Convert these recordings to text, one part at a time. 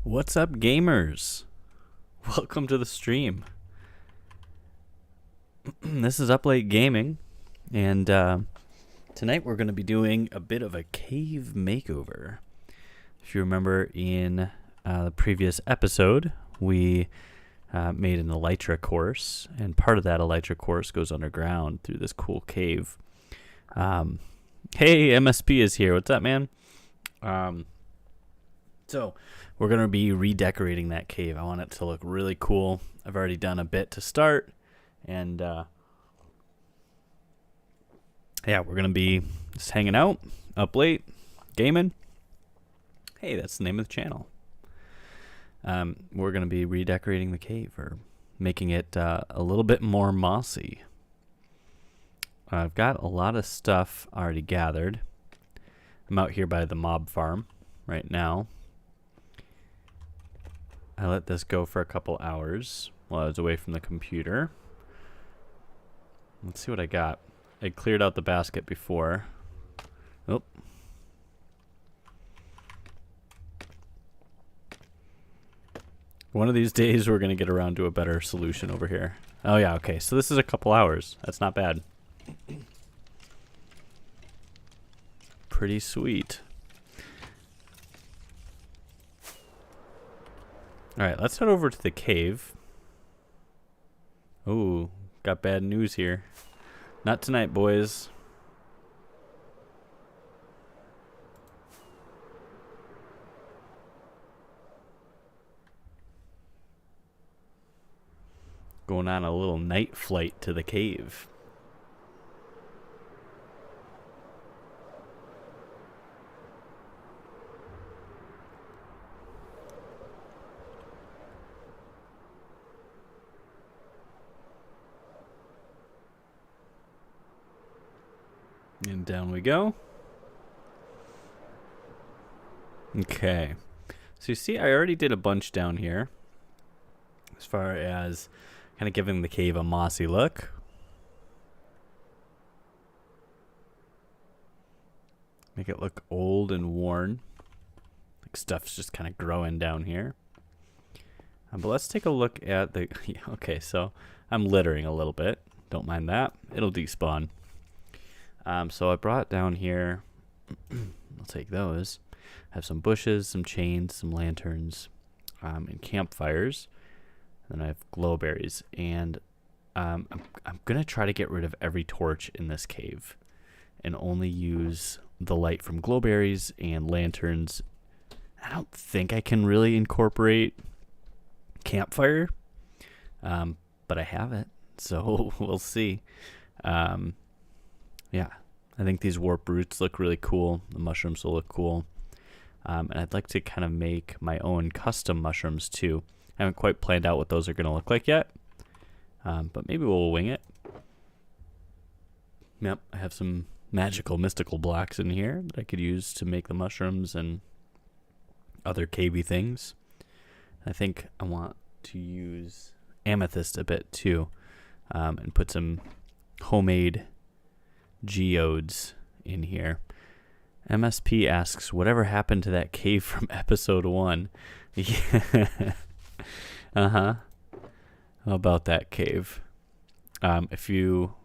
What's up, gamers? Welcome to the stream. This is Up Late Gaming, and tonight we're going to be doing a bit of a cave makeover. If you remember in the previous episode, we made an elytra course, and part of that elytra course goes underground through this cool cave. Hey, MSP is here. What's up, man? So we're going to be redecorating that cave. I want it to look really cool. I've already done a bit to start, and yeah, we're going to be just hanging out, up late, gaming. Hey, that's the name of the channel. We're going to be redecorating the cave, or making it a little bit more mossy. I've got a lot of stuff already gathered. I'm out here by the mob farm right now. I let this go for a couple hours while I was away from the computer. Let's see what I got. I cleared out the basket before. Oh. One of these days we're going to get around to a better solution over here. Oh yeah, okay. So this is a couple hours. That's not bad. Pretty sweet. Alright, let's head over to the cave. Oh, got bad news here. Not tonight, boys. Going on a little night flight to the cave. And down we go. Okay. So you see, I already did a bunch down here, as far as kind of giving the cave a mossy look. Make it look old and worn. Like stuff's just kind of growing down here. But let's take a look at the... Okay, so I'm littering a little bit. Don't mind that. It'll despawn. So I brought down here, I'll take those. I have some bushes, some chains, some lanterns, and campfires. And then I have glowberries. And I'm going to try to get rid of every torch in this cave and only use the light from glowberries and lanterns. I don't think I can really incorporate campfire, but I have it, so we'll see. Yeah, I think these warp roots look really cool. The mushrooms will look cool. And I'd like to kind of make my own custom mushrooms too. I haven't quite planned out what those are going to look like yet. But maybe we'll wing it. Yep, I have some magical, mystical blocks in here that I could use to make the mushrooms and other cavey things. I think I want to use amethyst a bit too. And put some homemade geodes in here. MSP asks, whatever happened to that cave from episode 1? Yeah. How about that cave? If you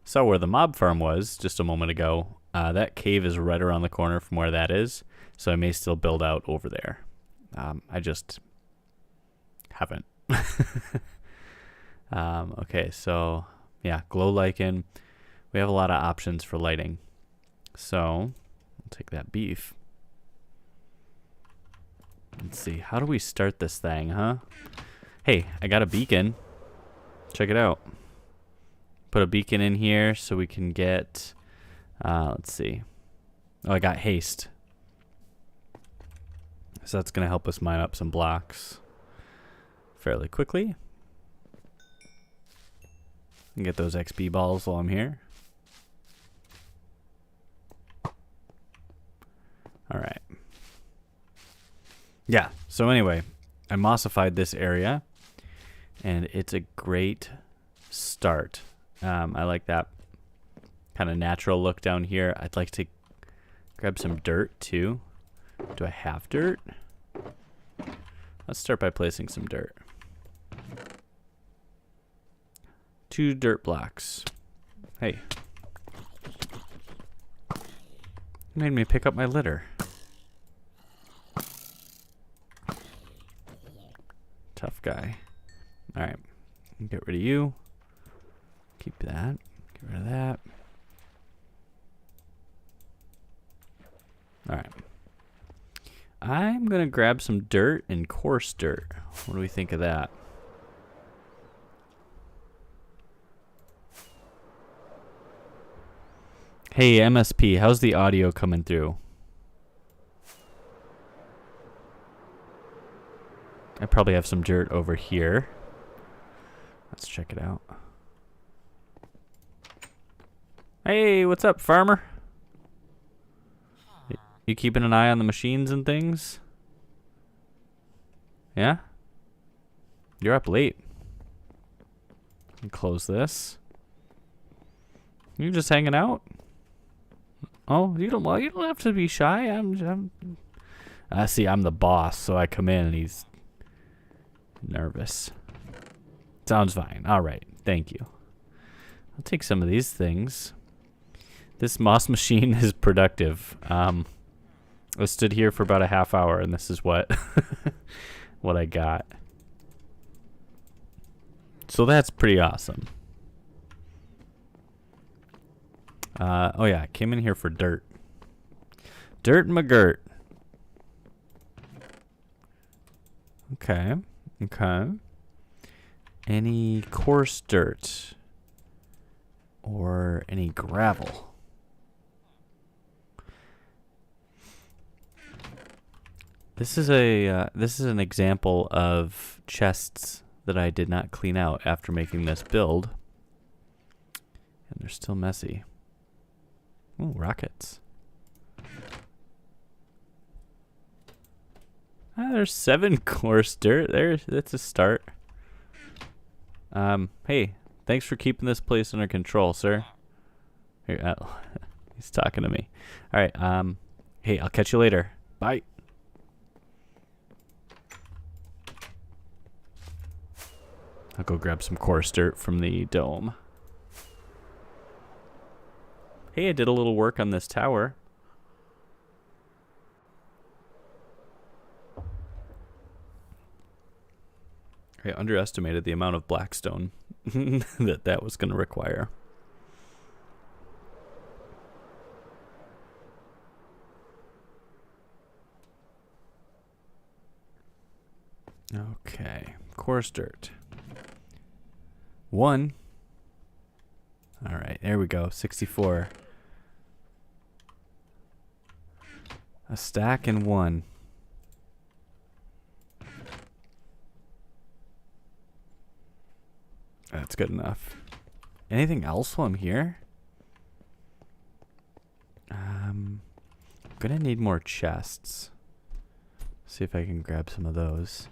saw where the mob farm was just a moment ago, that cave is right around the corner from where that is, so I may still build out over there. I just haven't. Okay, so yeah, glow lichen. We have a lot of options for lighting. So, I'll take that beef. Let's see, how do we start this thing, huh? Hey, I got a beacon. Check it out. Put a beacon in here so we can get, let's see. Oh, I got haste. So that's going to help us mine up some blocks fairly quickly. And get those XP balls while I'm here. Alright. Yeah, so anyway, I mossified this area, and it's a great start. I like that kind of natural look down here. I'd like to grab some dirt too. Do I have dirt? Let's start by placing some dirt. 2 dirt blocks. Hey. You made me pick up my litter. Tough guy. Alright. Get rid of you. Keep that. Get rid of that. Alright. I'm going to grab some dirt and coarse dirt. What do we think of that? Hey, MSP, how's the audio coming through? I probably have some dirt over here. Let's check it out. Hey, what's up, farmer? You keeping an eye on the machines and things? Yeah? You're up late. Close this. You just hanging out? Oh, you don't have to be shy. See, I'm the boss, so I come in and he's nervous. Sounds fine. All right. Thank you. I'll take some of these things. This moss machine is productive. I stood here for about a half hour, and this is what what I got. So that's pretty awesome. Oh yeah, I came in here for dirt. Dirt McGirt. Okay. Okay. Any coarse dirt or any gravel? This is an example of chests that I did not clean out after making this build, and they're still messy. Ooh, rockets. There's 7 coarse dirt. That's a start. Hey, thanks for keeping this place under control, sir. Here, he's talking to me. All right. Hey, I'll catch you later. Bye. I'll go grab some coarse dirt from the dome. Hey, I did a little work on this tower. I underestimated the amount of blackstone that was going to require. Okay, coarse dirt. 1. All right, there we go. 64. A stack and 1. That's good enough. Anything else while I'm here? I'm gonna need more chests. See if I can grab some of those.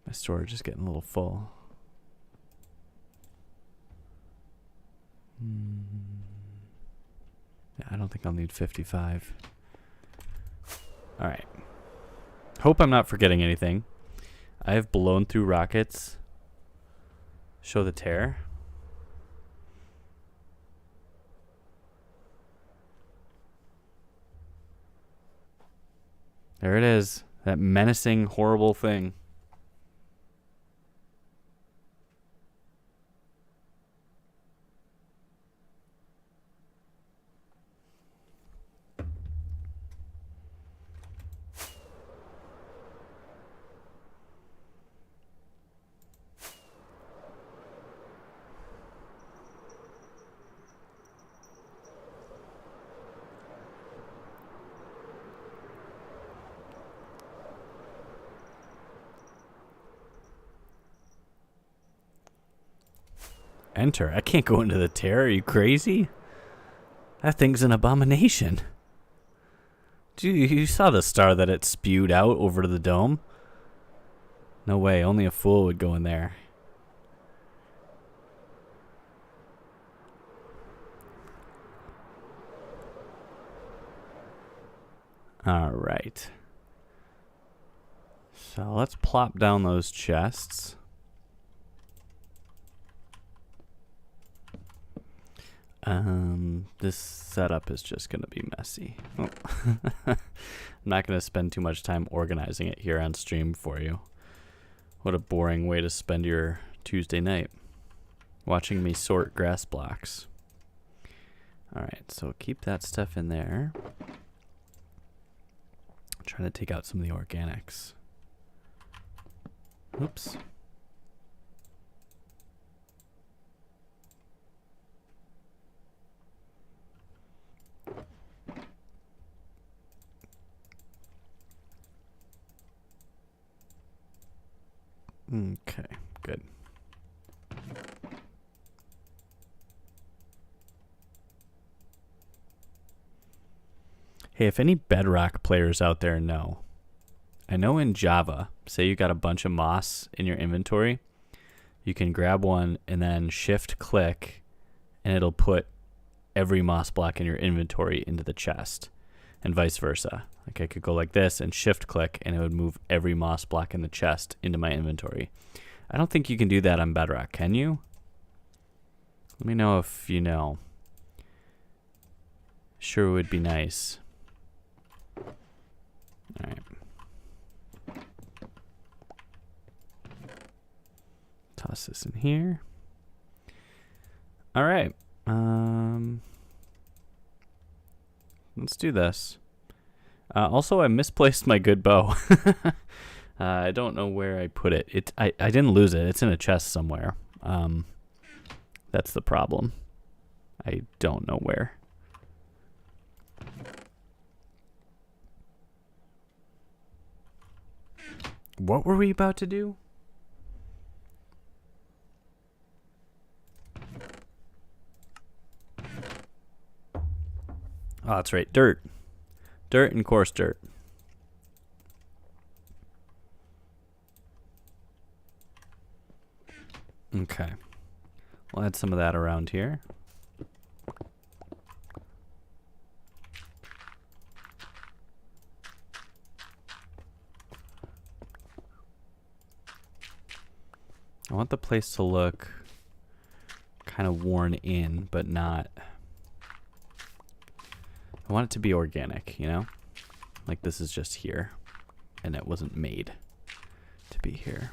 My storage is getting a little full. Yeah, I don't think I'll need 55. Alright. Hope I'm not forgetting anything. I have blown through rockets. Show the tear. There it is. That menacing, horrible thing. Enter. I can't go into the tear. Are you crazy? That thing's an abomination. Dude, you saw the star that it spewed out over to the dome? No way. Only a fool would go in there. All right. So let's plop down those chests. This setup is just going to be messy. Oh. I'm not going to spend too much time organizing it here on stream for you. What a boring way to spend your Tuesday night. Watching me sort grass blocks. Alright, so keep that stuff in there. I'm trying to take out some of the organics. Oops. Okay, good. Hey, if any Bedrock players out there know, I know in Java, say you got a bunch of moss in your inventory, you can grab one and then shift click and it'll put every moss block in your inventory into the chest and vice versa. Like I could go like this and shift click and it would move every moss block in the chest into my inventory. I don't think you can do that on Bedrock, can you? Let me know if you know. Sure would be nice. Alright. Toss this in here. Alright. Let's do this. Also, I misplaced my good bow. I don't know where I put it. I didn't lose it. It's in a chest somewhere. That's the problem. I don't know where. What were we about to do? Oh, that's right. Dirt. Dirt and coarse dirt. Okay. We'll add some of that around here. I want the place to look kind of worn in, but not... I want it to be organic, you know? Like this is just here, and it wasn't made to be here.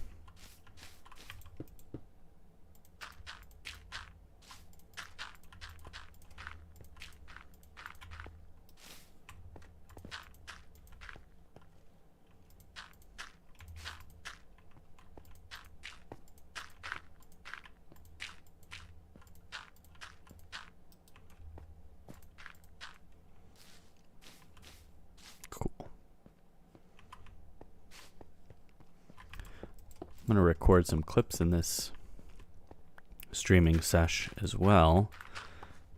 I'm going to record some clips in this streaming sesh as well.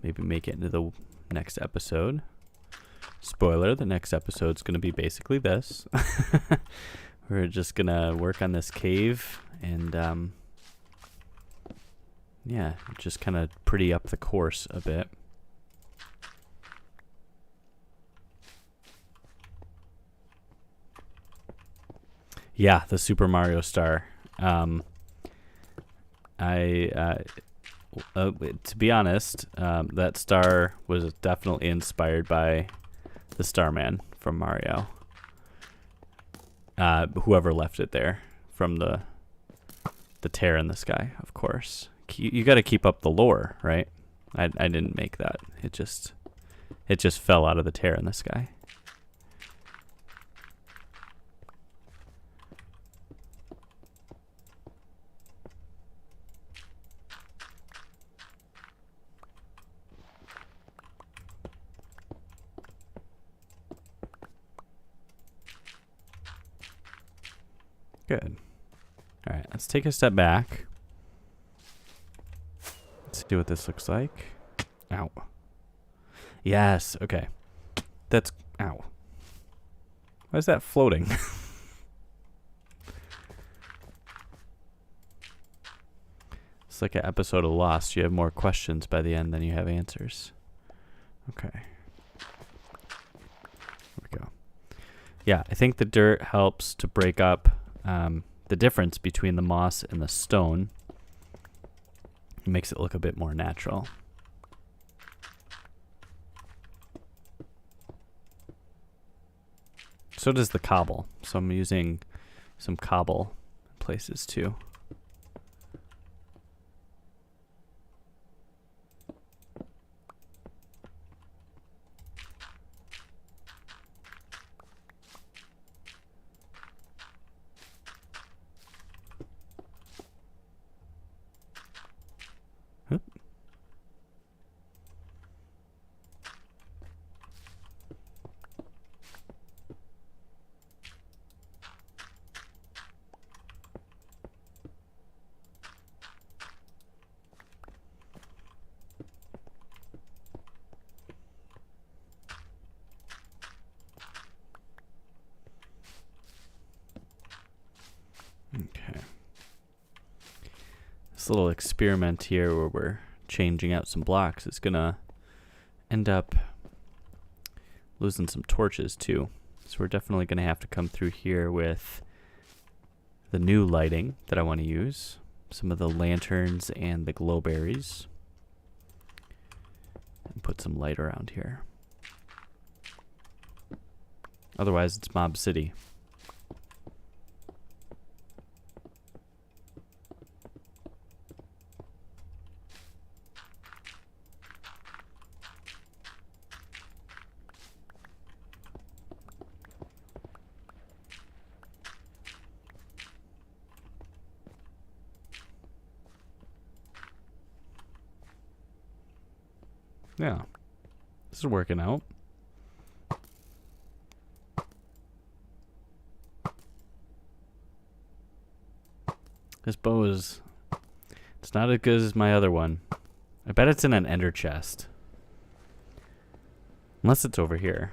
Maybe make it into the next episode. Spoiler, the next episode's going to be basically this. We're just going to work on this cave and yeah, just kind of pretty up the course a bit. Yeah, the Super Mario star. To be honest, that star was definitely inspired by the Starman from Mario. Whoever left it there from the tear in the sky, of course. You got to keep up the lore, right? I didn't make that. It just fell out of the tear in the sky. Good. All right, let's take a step back. Let's see what this looks like. Ow. Yes, okay. That's, ow. Why is that floating? It's like an episode of Lost. You have more questions by the end than you have answers. Okay. There we go. Yeah, I think the dirt helps to break up the difference between the moss and the stone. It makes it look a bit more natural. So does the cobble. So I'm using some cobble places too. Oop. Okay. This little experiment here where we're changing out some blocks is gonna end up losing some torches too. So we're definitely gonna have to come through here with the new lighting that I want to use. Some of the lanterns and the glowberries. And put some light around here. Otherwise it's Mob City. Yeah, this is working out. This bow is, it's not as good as my other one. I bet it's in an ender chest. Unless it's over here.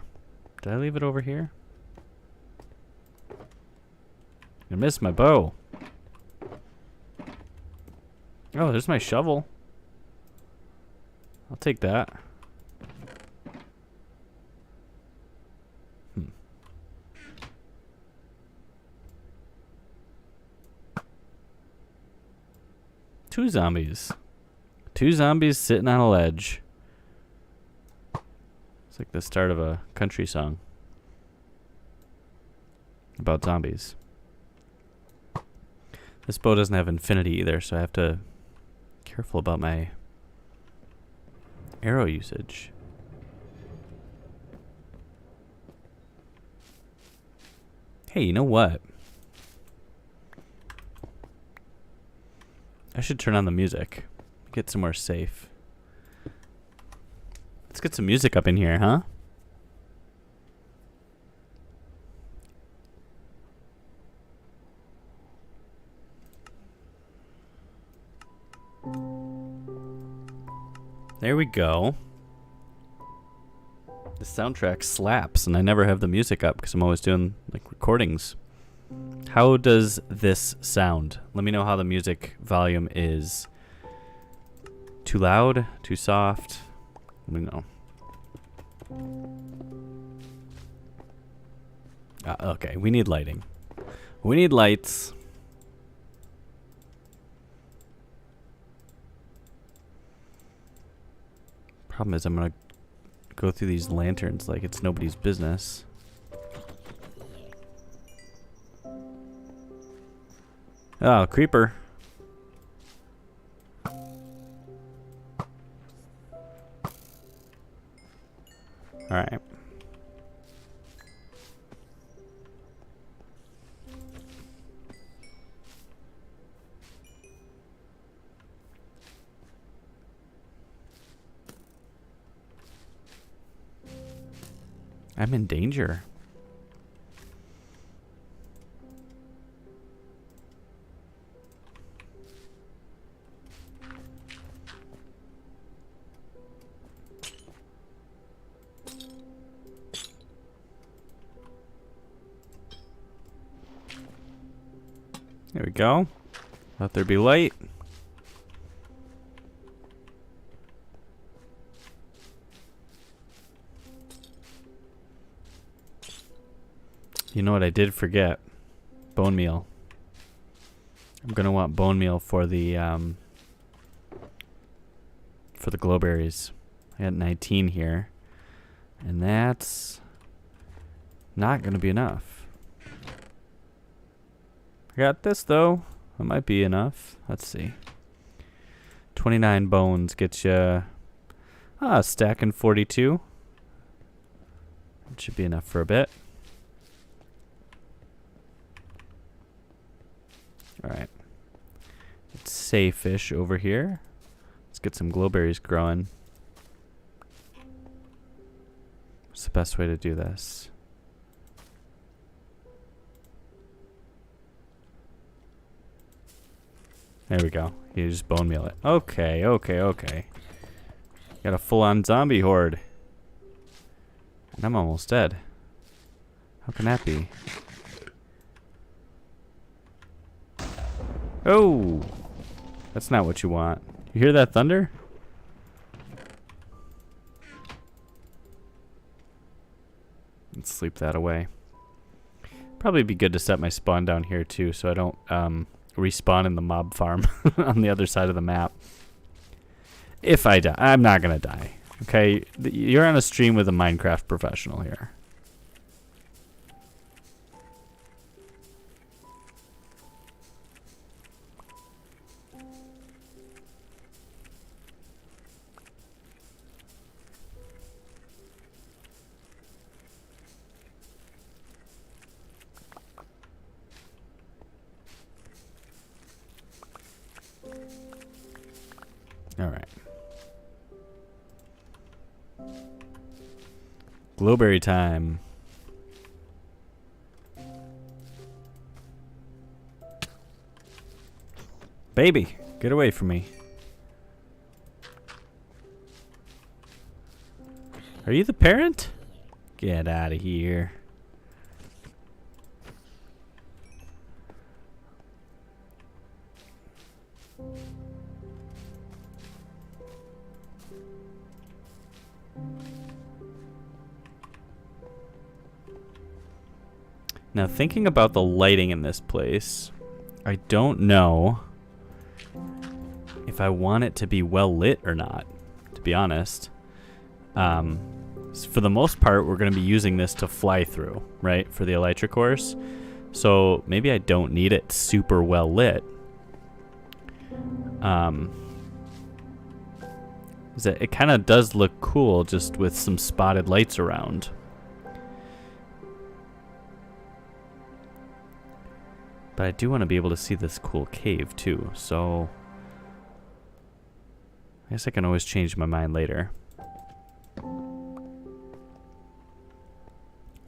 Did I leave it over here? I missed my bow. Oh, there's my shovel. I'll take that. Two zombies. Two zombies sitting on a ledge. It's like the start of a country song about zombies. This bow doesn't have infinity either, so I have to be careful about my arrow usage. Hey, you know what? I should turn on the music. Get somewhere safe. Let's get some music up in here, huh? There we go. The soundtrack slaps, and I never have the music up because I'm always doing like recordings. How does this sound? Let me know how the music volume is. Too loud? Too soft? Let me know. Okay, we need lighting. We need lights. Problem is I'm gonna go through these lanterns like it's nobody's business. Oh, creeper. Alright. I'm in danger. There we go. Let there be light. You know what I did forget? Bone meal. I'm gonna want bone meal for the glowberries. I got 19 here, and that's not gonna be enough. I got this though. That might be enough. Let's see. 29 bones gets you stacking 42. It should be enough for a bit. Alright. It's safe-ish over here. Let's get some glowberries growing. What's the best way to do this? There we go. You just bone meal it. Okay, okay, okay. Got a full-on zombie horde. And I'm almost dead. How can that be? Oh! That's not what you want. You hear that thunder? Let's sleep that away. Probably be good to set my spawn down here too, so I don't respawn in the mob farm on the other side of the map. If I die, I'm not gonna die. Okay, you're on a stream with a Minecraft professional here. All right. Glowberry time. Baby, get away from me. Are you the parent? Get out of here. Now, thinking about the lighting in this place, I don't know if I want it to be well lit or not, to be honest. For the most part, we're going to be using this to fly through, right, for the elytra course. So maybe I don't need it super well lit. It kind of does look cool just with some spotted lights around. But I do want to be able to see this cool cave too, so I guess I can always change my mind later.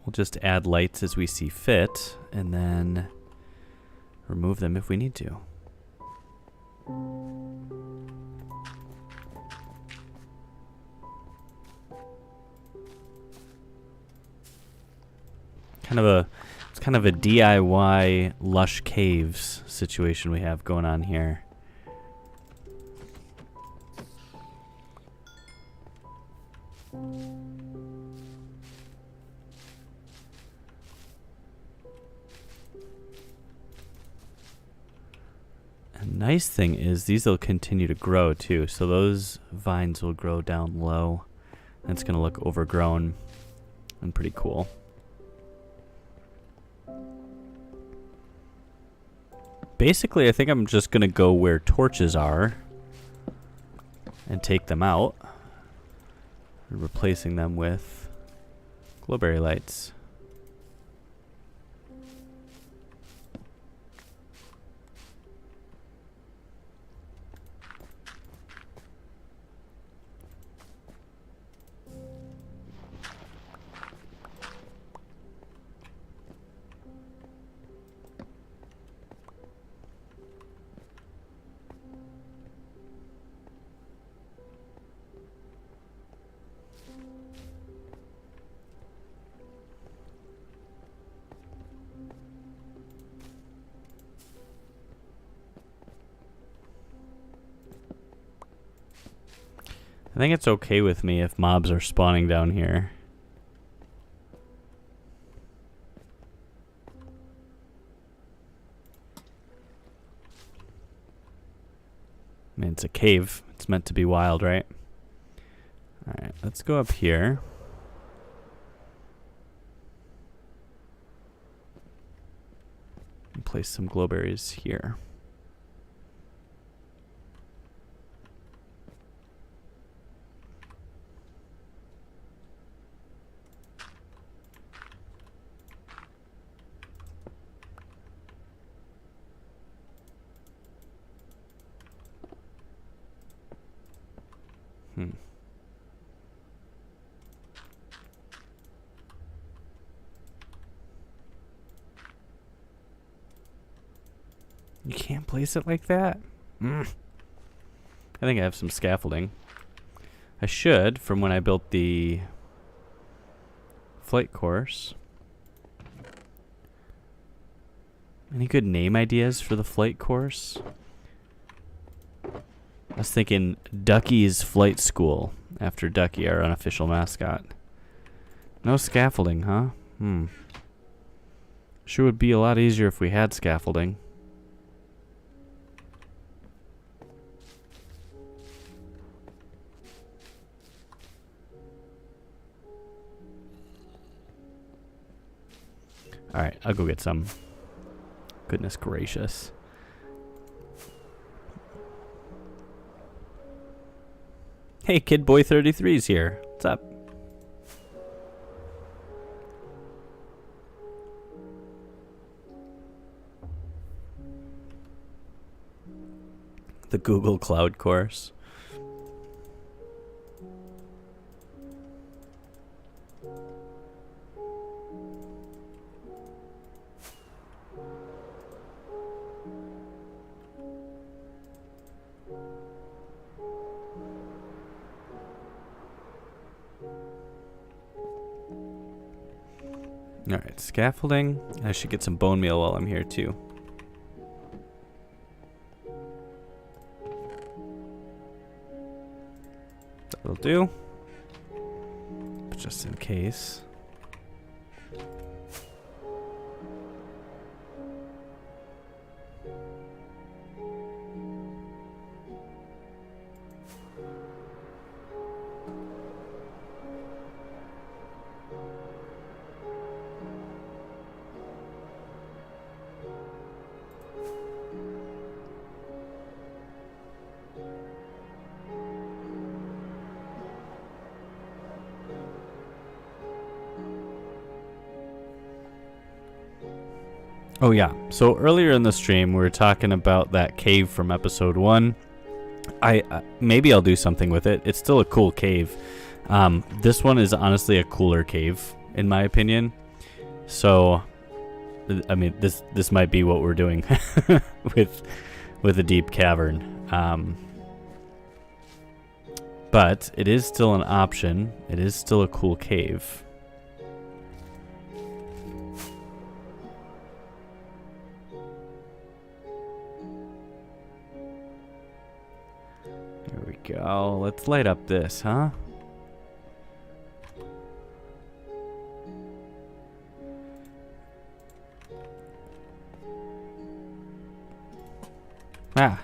We'll just add lights as we see fit, and then remove them if we need to. It's kind of a DIY lush caves situation we have going on here. A nice thing is these will continue to grow too, so those vines will grow down low, and it's going to look overgrown and pretty cool. Basically, I think I'm just going to go where torches are and take them out, replacing them with glowberry lights. I think it's okay with me if mobs are spawning down here. it's a cave. It's meant to be wild, right? Alright, let's go up here. And place some glowberries here. You can't place it like that? I think I have some scaffolding. I should, from when I built the flight course. Any good name ideas for the flight course? I was thinking Ducky's Flight School, after Ducky, our unofficial mascot. No scaffolding, huh? Sure would be a lot easier if we had scaffolding. Alright, I'll go get some. Goodness gracious. Hey, Kid Boy 33's here. What's up? The Google Cloud course. Alright, scaffolding. I should get some bone meal while I'm here too. That'll do. But just in case. Oh yeah, so earlier in the stream we were talking about that cave from episode 1. Maybe I'll do something with it. It's still a cool cave. This one is honestly a cooler cave in my opinion. So I mean this might be what we're doing with a deep cavern. But it is still an option. It is still a cool cave. There we go. Let's light up this, huh? Ah.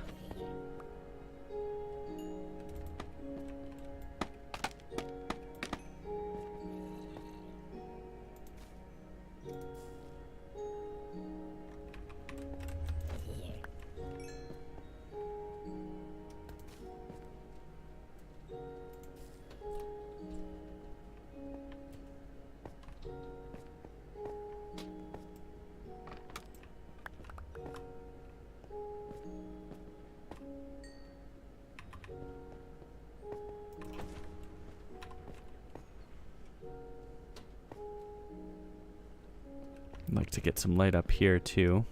I'd like to get some light up here too.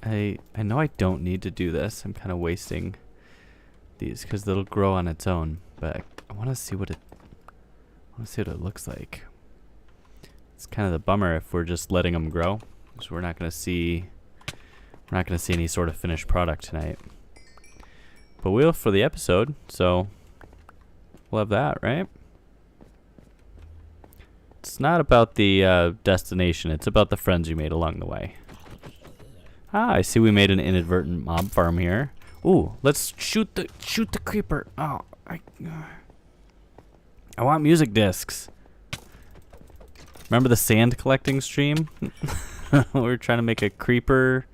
I know I don't need to do this. I'm kind of wasting these because they'll grow on its own, but I want to see what it looks like. It's kind of the bummer if we're just letting them grow. So we're not going to see any sort of finished product tonight. But we'll for the episode, so We'll have that, right? It's not about the destination. It's about the friends you made along the way. Ah, I see we made an inadvertent mob farm here. Ooh, let's shoot the creeper. Oh, I want music discs. Remember the sand collecting stream? We were trying to make a creeper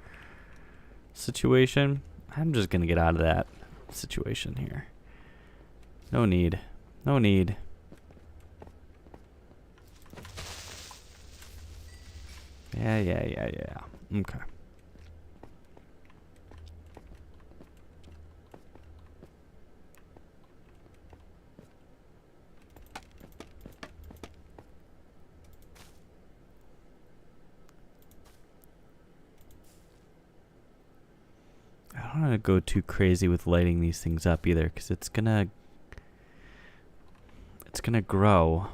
situation. I'm just gonna get out of that situation here. No need. No need. Yeah. Okay. I don't want to go too crazy with lighting these things up either, because it's gonna grow,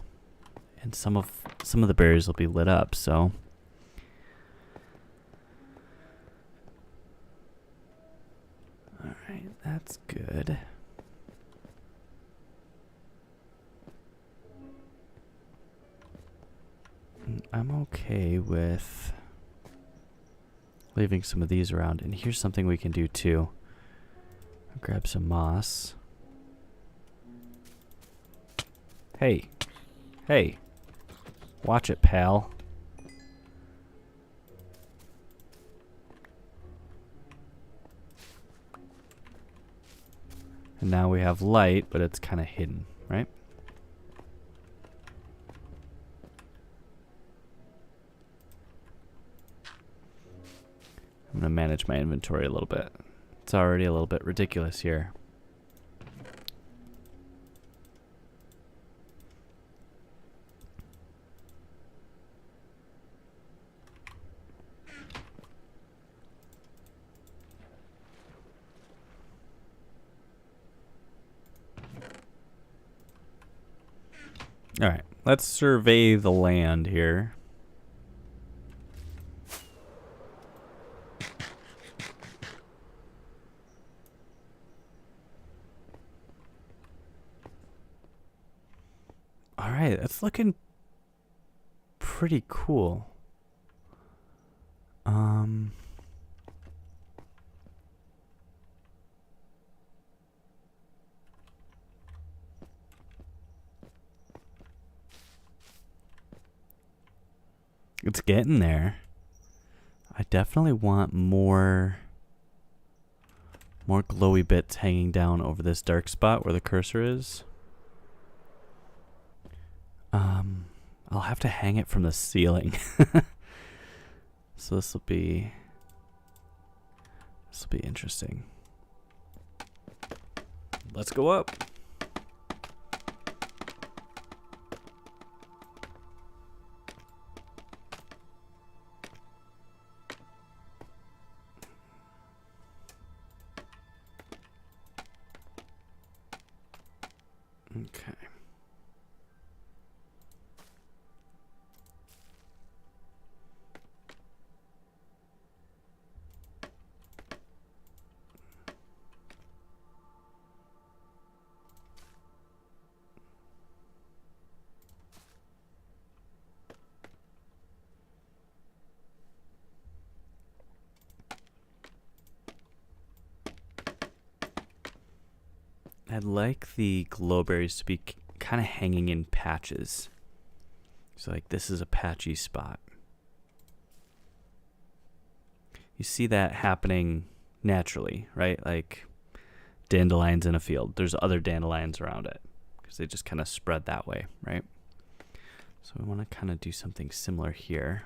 and some of the berries will be lit up. So all right, that's good. I'm okay with leaving some of these around. And here's something we can do too. I'll grab some moss. Hey. Hey. Watch it, pal. And now we have light, but it's kind of hidden, right? I'm going to manage my inventory a little bit. It's already a little bit ridiculous here. All right, let's survey the land here. All right, that's looking pretty cool. It's getting there. I definitely want more glowy bits hanging down over this dark spot where the cursor is. I'll have to hang it from the ceiling. So this will be interesting. Let's go up. Okay. I'd like the glowberries to be kind of hanging in patches. So like this is a patchy spot. You see that happening naturally, right? Like dandelions in a field. There's other dandelions around it because they just kind of spread that way, right? So we want to kind of do something similar here.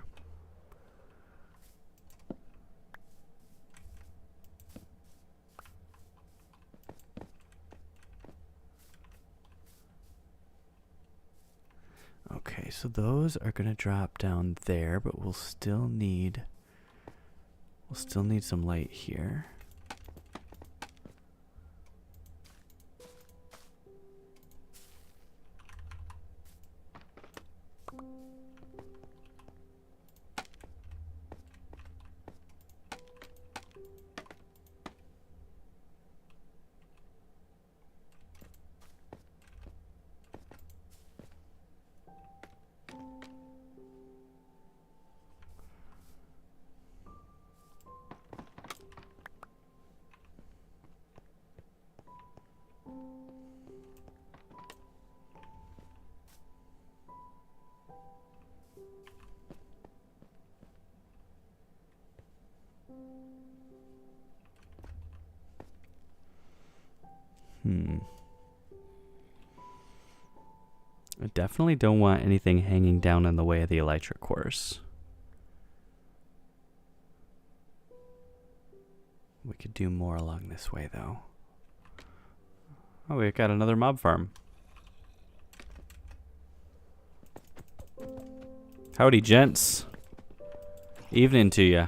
Okay, so those are going to drop down there, but we'll still need some light here. I definitely don't want anything hanging down in the way of the elytra course. We could do more along this way, though. Oh, we got another mob farm. Howdy, gents. Evening to ya.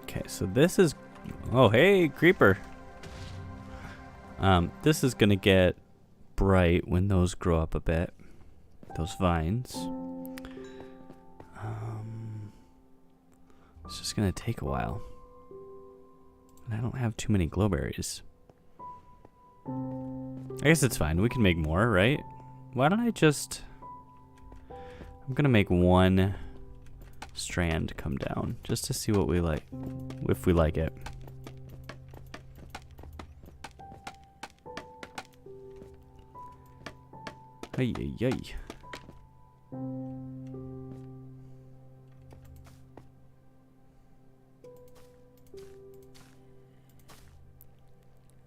Okay, so this is... Oh, hey, creeper. This is gonna get bright when those grow up a bit. Those vines. It's just gonna take a while. And I don't have too many glowberries. I guess it's fine. We can make more, right? Why don't I just... I'm gonna make one strand come down just to see what we like, if we like it. Ay, ay, ay.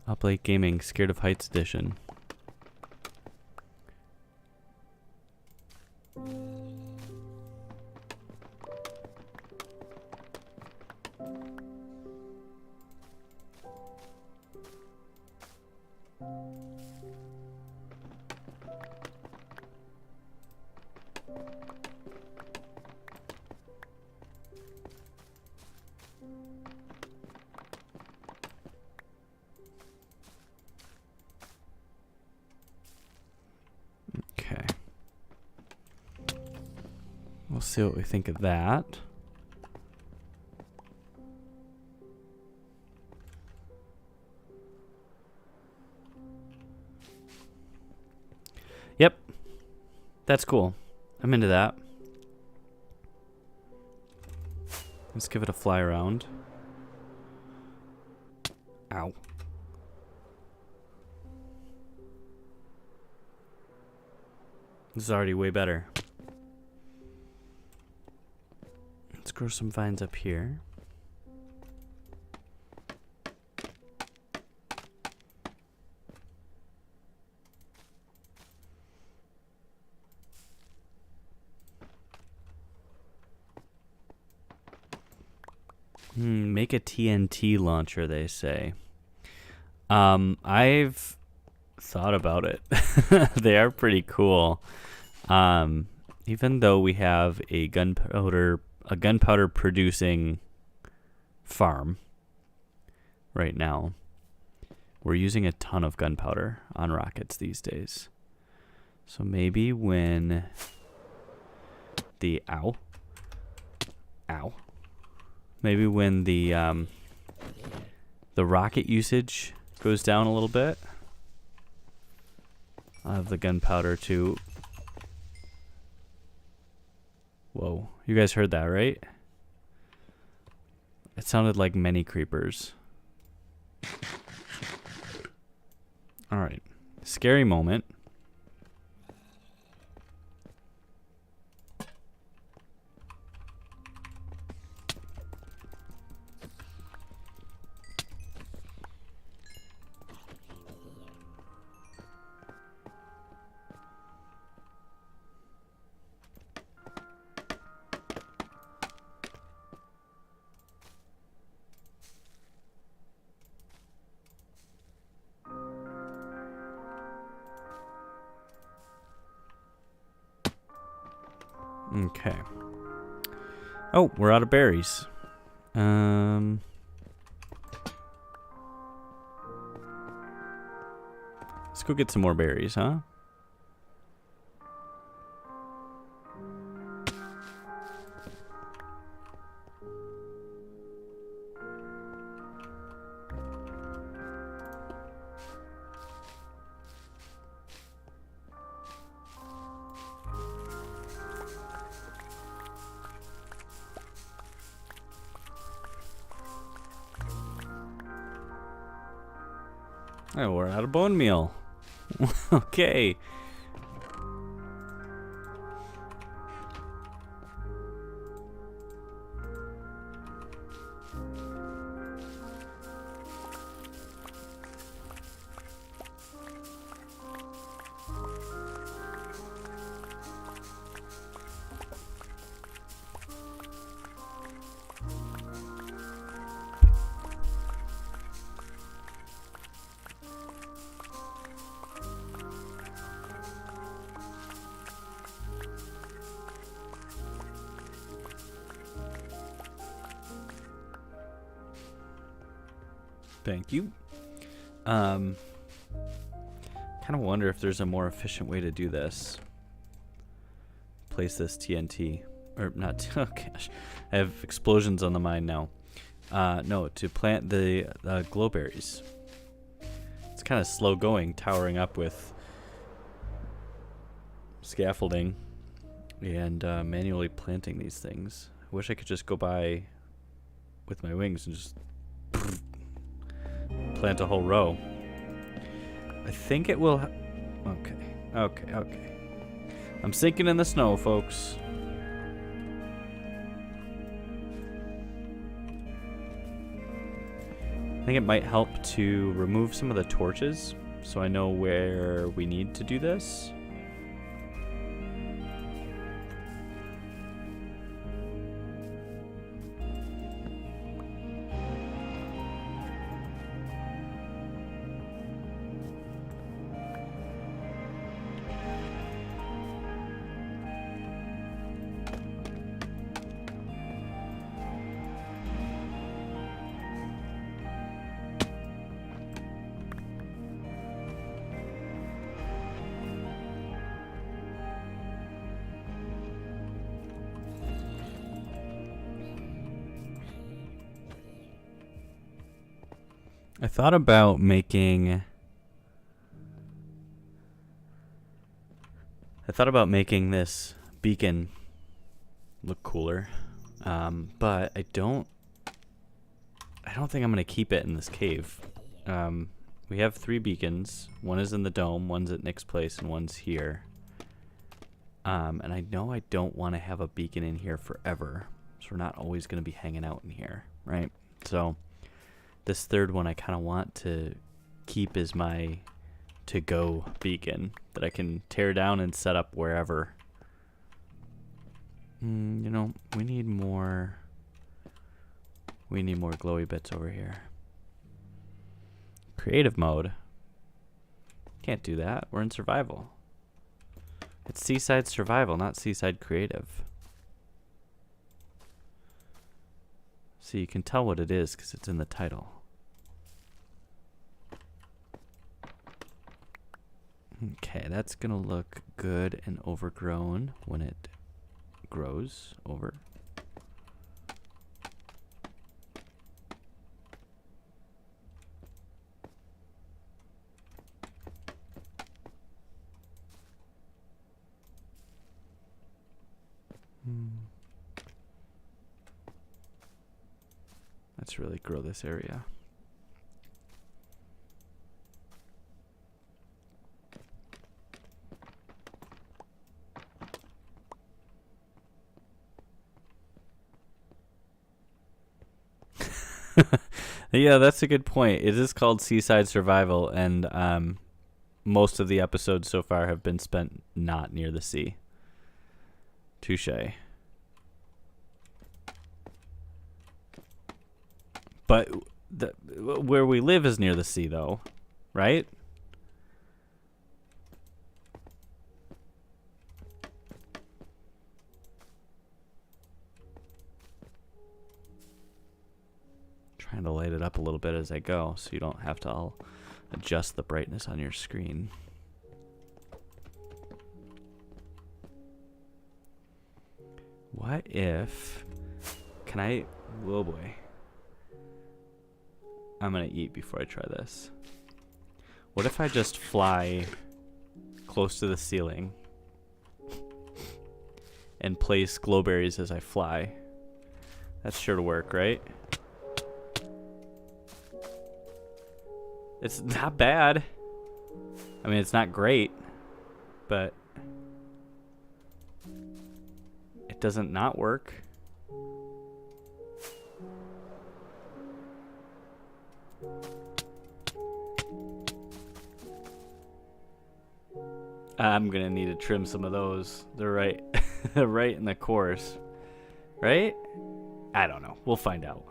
Up Late Gaming, Scared of Heights Edition. Okay. We'll see what we think of that. Yep. That's cool. I'm into that. Let's give it a fly around. Ow. This is already way better. Let's grow some vines up here. Make a TNT launcher, they say. I've thought about it. They are pretty cool. Even though we have a gunpowder producing farm right now, we're using a ton of gunpowder on rockets these days. So maybe when the maybe when the rocket usage goes down a little bit, I'll have the gunpowder to... Whoa, you guys heard that, right? It sounded like many creepers. Alright, scary moment. Okay. Oh, we're out of berries. Let's go get some more berries, huh? Oh, we're out of bone meal. Okay. Thank you. Kind of wonder if there's a more efficient way to do this. Place this TNT. Or not, oh gosh. I have explosions on the mind now. No, to plant the glowberries. It's kind of slow going, towering up with scaffolding and manually planting these things. I wish I could just go by with my wings and just plant a whole row. I think it will. Okay. I'm sinking in the snow, folks. I think it might help to remove some of the torches so I know where we need to do this. I thought about making this beacon look cooler, but I don't think I'm gonna keep it in this cave. We have 3 beacons. One is in the dome, one's at Nick's place, and one's here. And I know I don't want to have a beacon in here forever, so we're not always gonna be hanging out in here, right? So this third one I kind of want to keep as my to-go beacon that I can tear down and set up wherever. You know, we need more glowy bits over here. Creative mode. Can't do that. We're in survival. It's Seaside Survival, not Seaside Creative. So you can tell what it is because it's in the title. Okay, that's gonna look good and overgrown when it grows over. Let's really grow this area. Yeah, that's a good point. It is called Seaside Survival, and most of the episodes so far have been spent not near the sea. Touche. But where we live is near the sea, though, right? trying to light it up a little bit as I go so you don't have to all adjust the brightness on your screen. What if... Can I... Oh boy. I'm gonna eat before I try this. What if I just fly close to the ceiling and place glowberries as I fly? That's sure to work, right? It's not bad. I mean, it's not great, but it doesn't not work. I'm gonna need to trim some of those. They're right, right in the course, right? I don't know. We'll find out.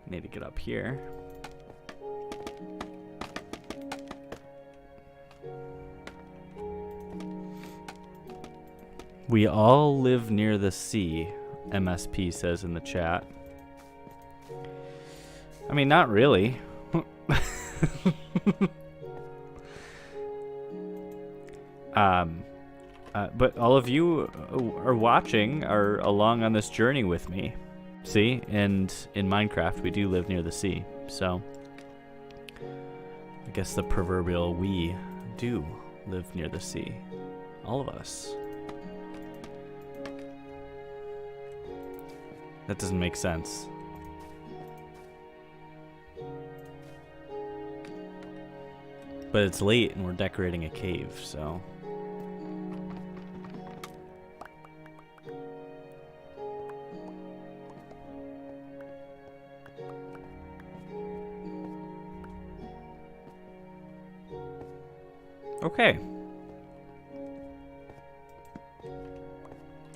Need to get up here. We all live near the sea, MSP says in the chat. I mean, not really. But all of you are watching are along on this journey with me. See, and in Minecraft we do live near the sea, so I guess the proverbial we do live near the sea. All of us. That doesn't make sense. But it's late and we're decorating a cave, so. Okay.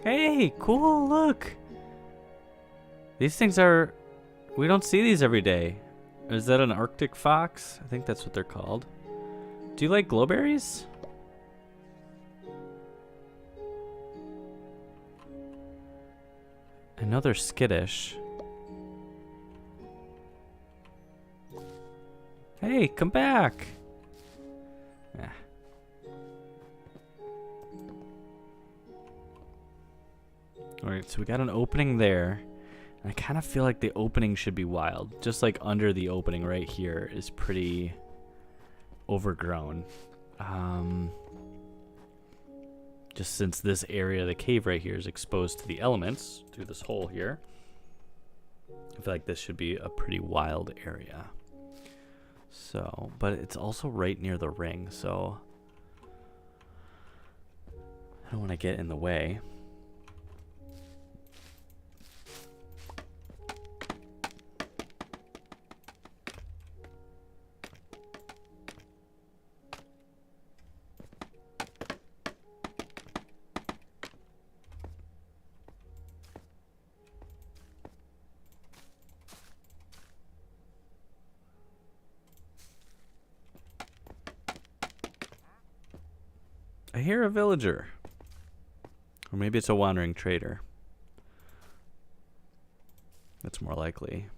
Hey, cool, look. These things are... We don't see these every day. Is that an Arctic fox? I think that's what they're called. Do you like glowberries? I know they're skittish. Hey, come back. Ah. Alright, so we got an opening there. I kind of feel like the opening should be wild. Just like under the opening right here is pretty overgrown. Just since this area of the cave right here is exposed to the elements through this hole here, I feel like this should be a pretty wild area. So, but it's also right near the ring, so I don't want to get in the way. I hear a villager. Or maybe it's a wandering trader. That's more likely.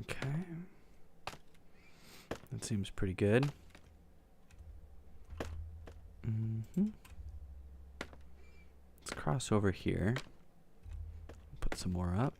Okay. That seems pretty good. Let's cross over here. Put some more up.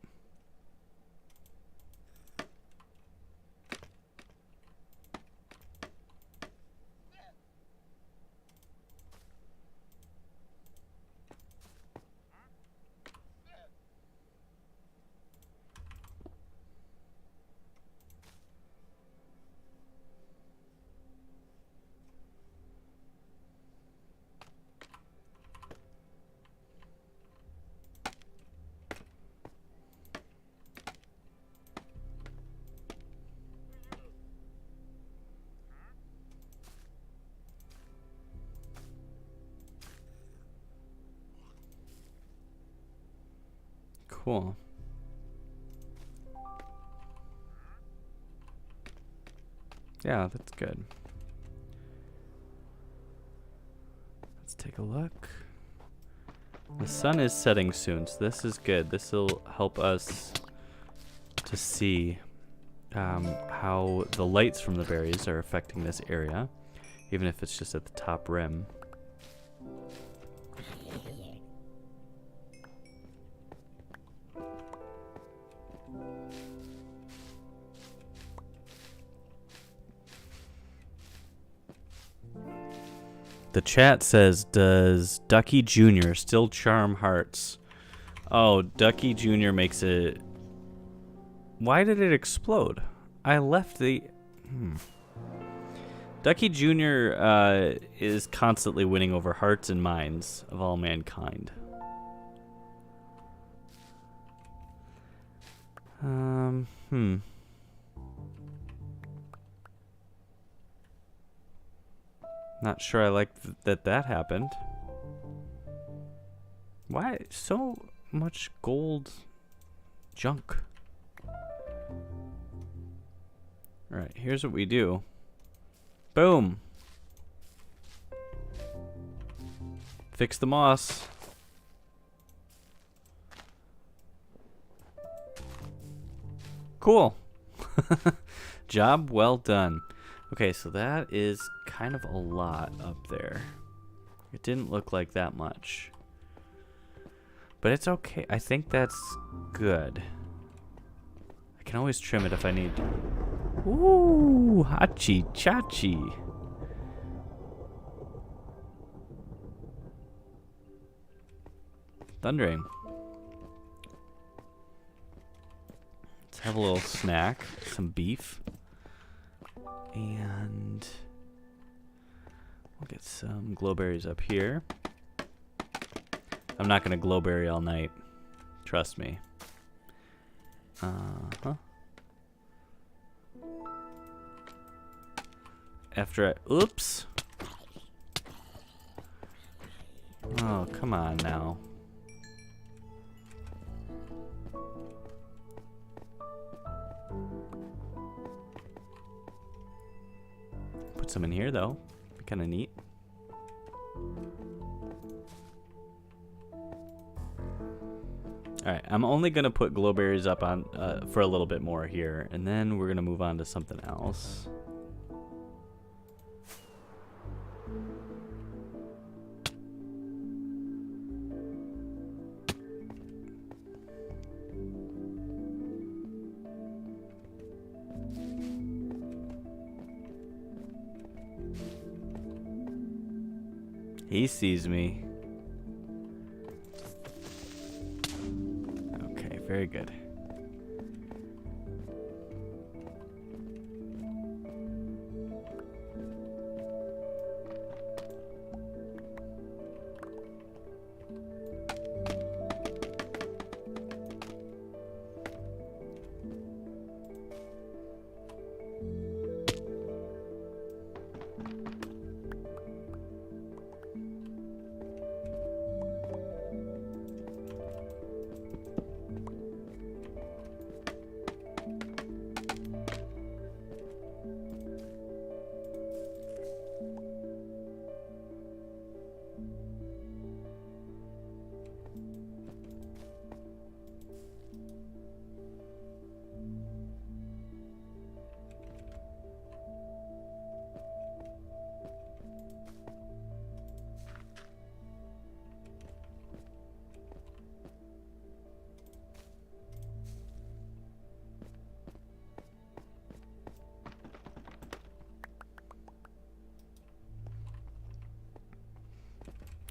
Cool. Yeah, that's good. Let's take a look. The sun is setting soon, so this is good. This will help us to see how the lights from the berries are affecting this area, even if it's just at the top rim. The chat says, does Ducky Jr. still charm hearts? Oh, Ducky Jr. makes it... Why did it explode? I left the... Ducky Jr. Is constantly winning over hearts and minds of all mankind. Not sure I like that happened. Why so much gold junk? Alright, here's what we do. Boom. Fix the moss. Cool. Job well done. Okay, so that is kind of a lot up there. It didn't look like that much. But it's okay. I think that's good. I can always trim it if I need to. Ooh, hachi chachi. Thundering. Let's have a little snack. Some beef. And we'll get some glowberries up here. I'm not going to glowberry all night. Trust me. After I... Oops. Oh, come on now. Put some in here, though. Be kind of neat. Alright, I'm only going to put glowberries up on for a little bit more here, and then we're going to move on to something else. He sees me. Okay, very good.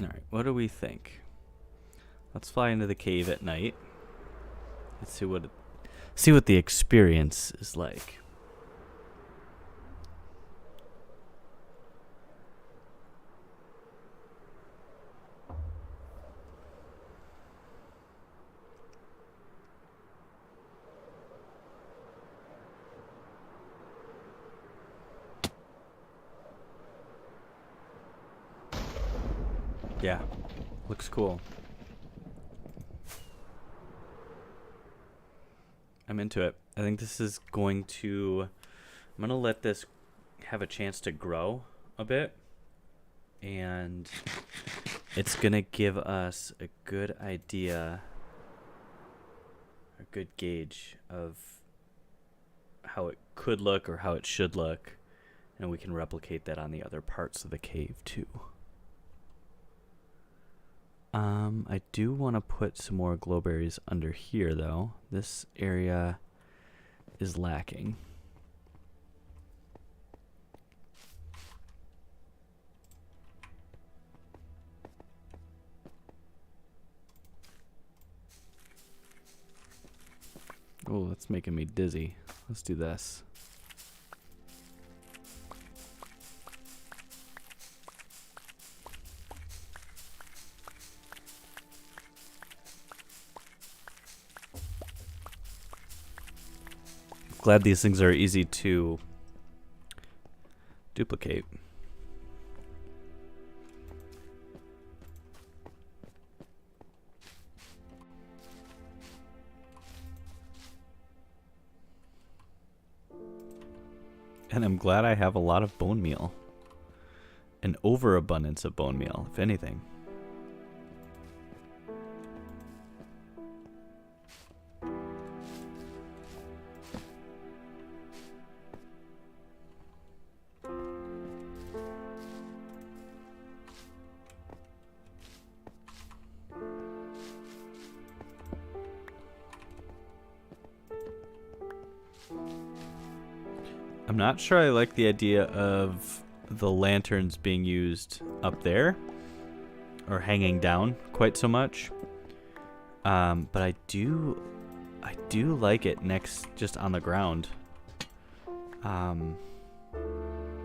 Alright, what do we think? Let's fly into the cave at night. Let's see what the experience is like. Yeah, looks cool. I'm into it. I think this is going to... I'm going to let this have a chance to grow a bit. And it's going to give us a good idea, a good gauge of how it could look or how it should look. And we can replicate that on the other parts of the cave too. I do want to put some more glowberries under here though. This area is lacking. Oh, that's making me dizzy. Let's do this. Glad these things are easy to duplicate. And I'm glad I have a lot of bone meal. An overabundance of bone meal, if anything. I'm not sure I like the idea of the lanterns being used up there or hanging down quite so much. But I do like it next, just on the ground.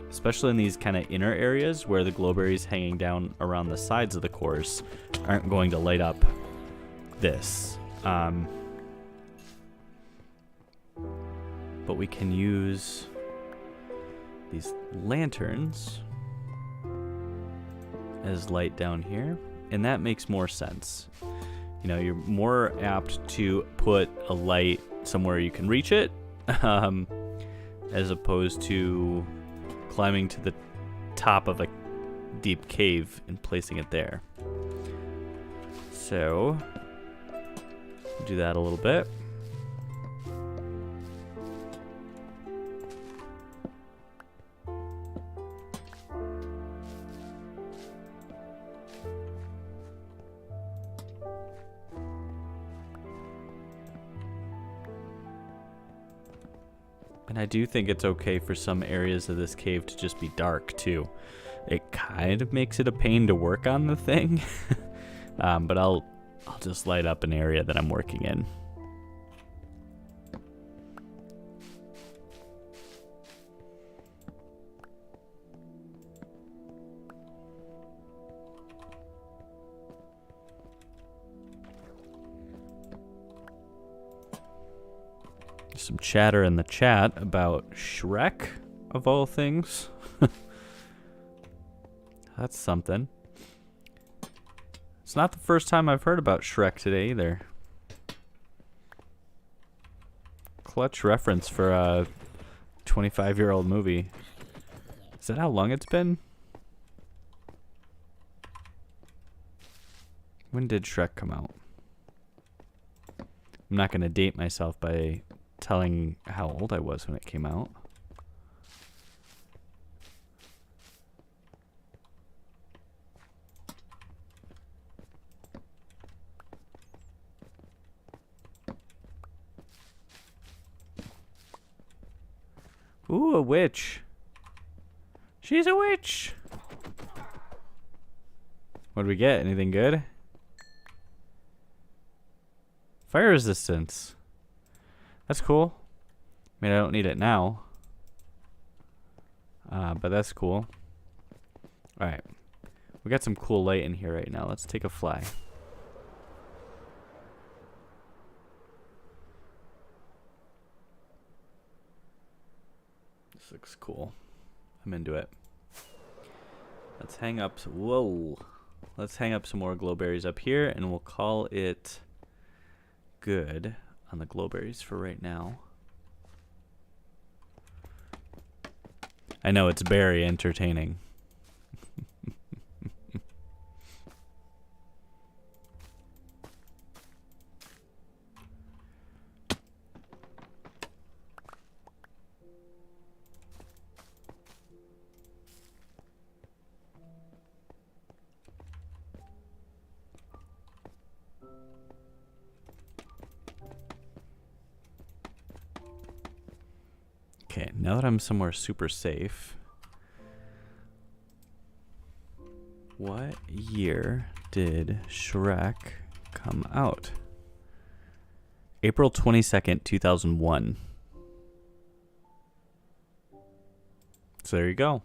Especially in these kind of inner areas where the glowberries hanging down around the sides of the cores aren't going to light up this. But we can use these lanterns as light down here, and that makes more sense. You know, you're more apt to put a light somewhere you can reach it, as opposed to climbing to the top of a deep cave and placing it there. So, do that a little bit. And I do think it's okay for some areas of this cave to just be dark too. It kind of makes it a pain to work on the thing. But I'll just light up an area that I'm working in. Some chatter in the chat about Shrek, of all things. That's something. It's not the first time I've heard about Shrek today either. Clutch reference for a 25-year-old movie. Is that how long it's been? When did Shrek come out? I'm not going to date myself by telling how old I was when it came out. Ooh, a witch. She's a witch. What do we get? Anything good? Fire resistance. That's cool. I mean, I don't need it now. But that's cool. Alright. We got some cool light in here right now. Let's take a fly. This looks cool. I'm into it. Let's hang up. Whoa. Let's hang up some more glowberries up here, and we'll call it good. on the glowberries for right now. I know it's very entertaining. Okay, now that I'm somewhere super safe, what year did Shrek come out? April 22nd, 2001. So there you go.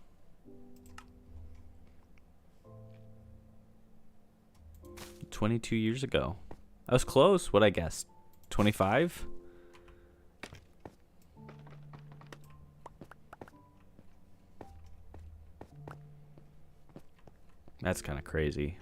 $22 years ago. I was close. What I guess? 25? That's kind of crazy.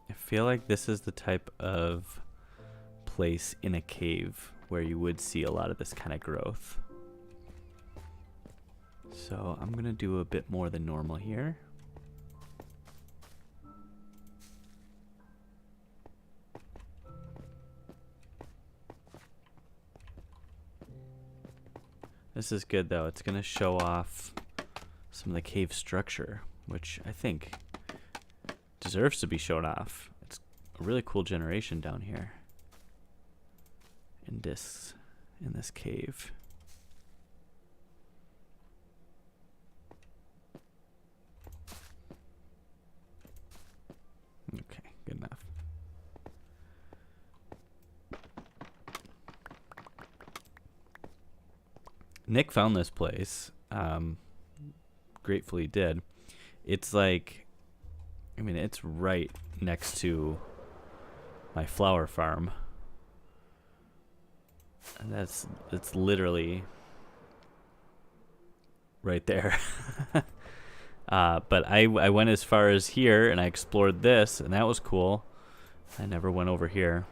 I feel like this is the type of place in a cave where you would see a lot of this kind of growth. So I'm gonna do a bit more than normal here. This is good though. It's gonna show off some of the cave structure, which I think deserves to be shown off. It's a really cool generation down here in this cave. Okay, good enough. Nick found this place. Gratefully did. It's like, I mean, it's right next to my flower farm. And it's literally right there. But I went as far as here and I explored this, and that was cool. I never went over here.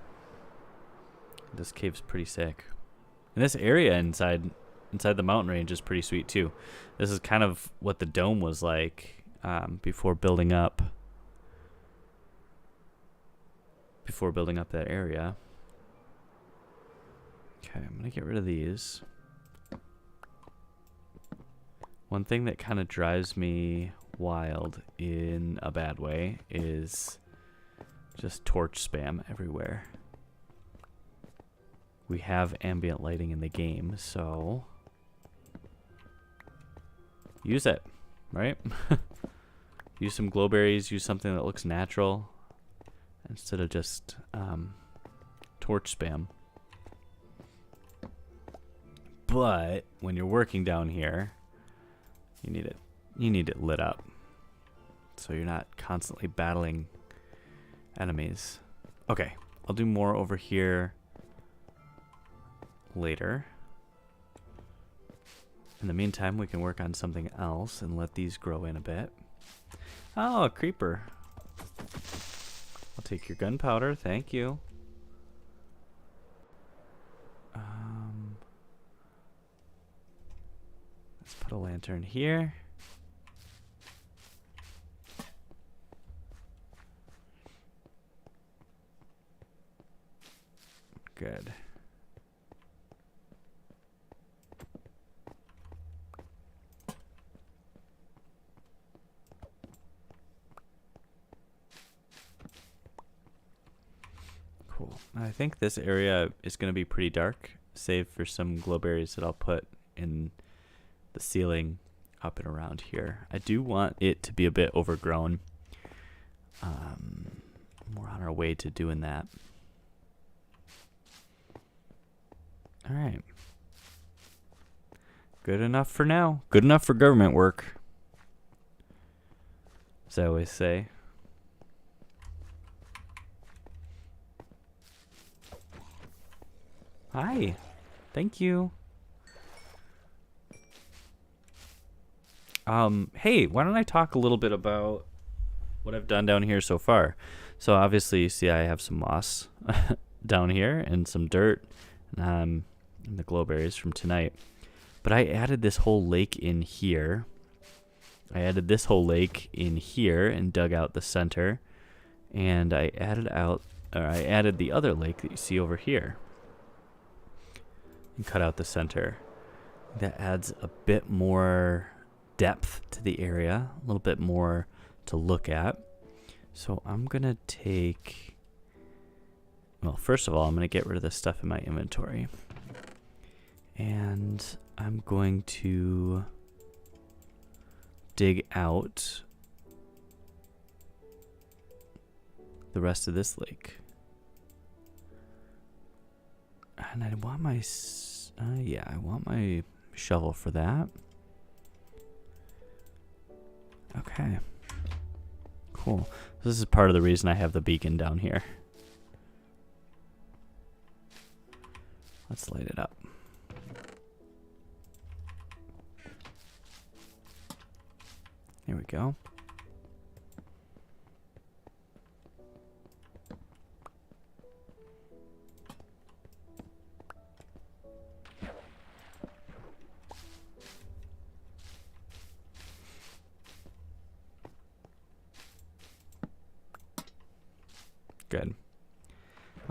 This cave's pretty sick. And this area inside the mountain range is pretty sweet too. This is kind of what the dome was like before building up that area. Okay, I'm gonna get rid of these. One thing that kind of drives me wild in a bad way is just torch spam everywhere. We have ambient lighting in the game, so use it, right? Use some glowberries, use something that looks natural instead of just torch spam. But when you're working down here, you need it lit up so you're not constantly battling enemies. Okay, I'll do more over here later. In the meantime, we can work on something else and let these grow in a bit. Oh, a creeper. I'll take your gunpowder, thank you. Let's put a lantern here. Good. Cool. I think this area is going to be pretty dark, save for some glowberries that I'll put in the ceiling up and around here. I do want it to be a bit overgrown. We're on our way to doing that. All right. Good enough for now. Good enough for government work. as I always say. Hi. Thank you. Hey, why don't I talk a little bit about what I've done down here so far? So obviously you see I have some moss down here and some dirt, and the glow berries from tonight. But I added this whole lake in here. I added this whole lake in here and dug out the center, and I added the other lake that you see over here and cut out the center. That adds a bit more depth to the area, a little bit more to look at. So I'm gonna take, well, first of all, I'm gonna get rid of the stuff in my inventory, and I'm going to dig out the rest of this lake. And I want my I want my shovel for that. Okay. Cool. This is part of the reason I have the beacon down here. Let's light it up. There we go. Good.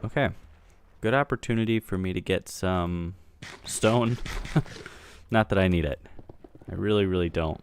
Okay. Good opportunity for me to get some stone. Not that I need it. I really, really don't.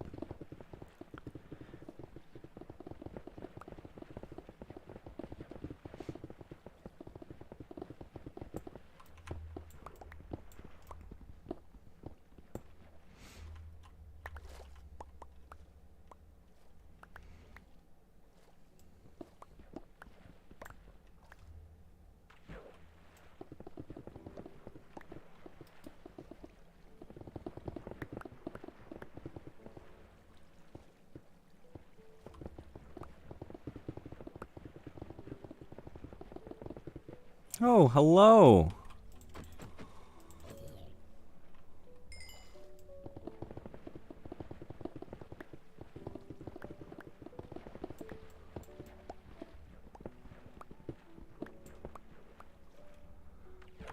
Oh, hello.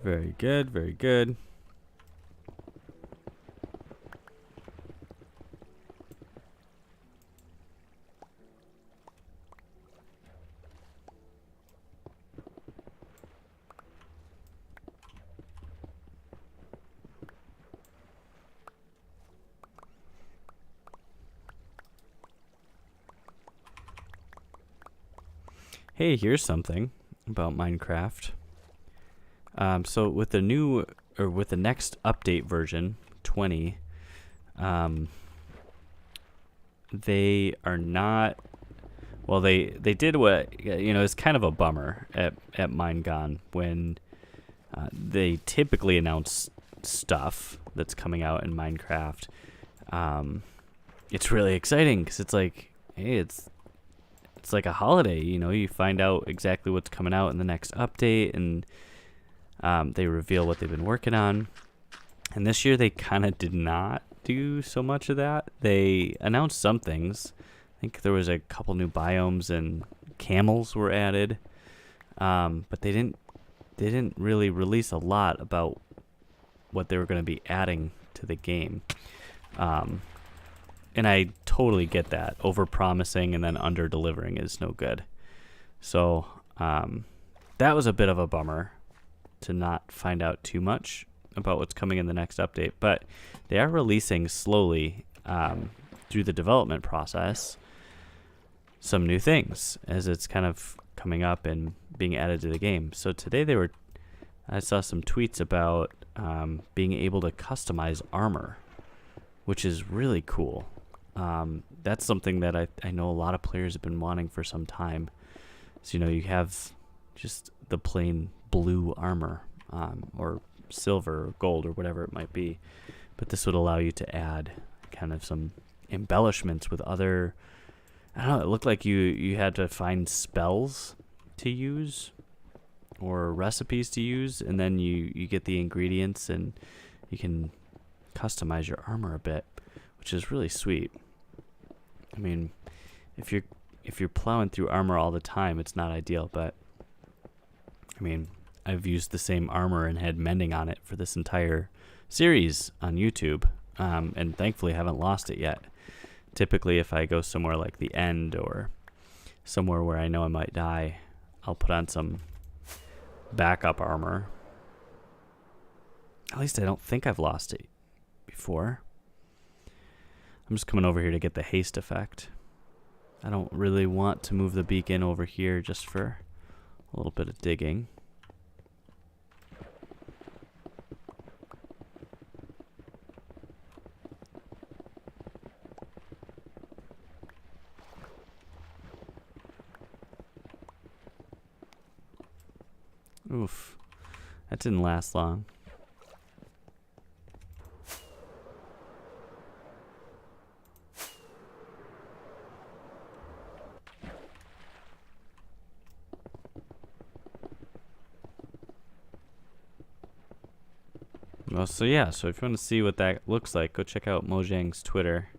Very good, very good. Hey, here's something about Minecraft. So with the new, or with the next update version, 20, they are not, well, they did what, you know, it's kind of a bummer at MineGone when they typically announce stuff that's coming out in Minecraft. It's really exciting because it's like, hey, it's like a holiday, you know, you find out exactly what's coming out in the next update, and they reveal what they've been working on. And this year they kind of did not do so much of that. They announced some things. I think there was a couple new biomes and camels were added, but they didn't really release a lot about what they were going to be adding to the game. And I totally get that. Over-promising and then under-delivering is no good. So that was a bit of a bummer to not find out too much about what's coming in the next update. But they are releasing slowly through the development process some new things as it's kind of coming up and being added to the game. So today I saw some tweets about being able to customize armor, which is really cool. That's something that I know a lot of players have been wanting for some time. So, you know, you have just the plain blue armor, or silver or gold or whatever it might be. But this would allow you to add kind of some embellishments with other I don't know, it looked like you had to find spells to use or recipes to use, and then you get the ingredients and you can customize your armor a bit, which is really sweet. I mean, if you're plowing through armor all the time, it's not ideal, but I mean, I've used the same armor and had mending on it for this entire series on YouTube, and thankfully haven't lost it yet. Typically, if I go somewhere like the end or somewhere where I know I might die, I'll put on some backup armor. At least I don't think I've lost it before. I'm just coming over here to get the haste effect. I don't really want to move the beacon over here just for a little bit of digging. Oof, that didn't last long. Well, so yeah, so if you want to see what that looks like, go check out Mojang's Twitter.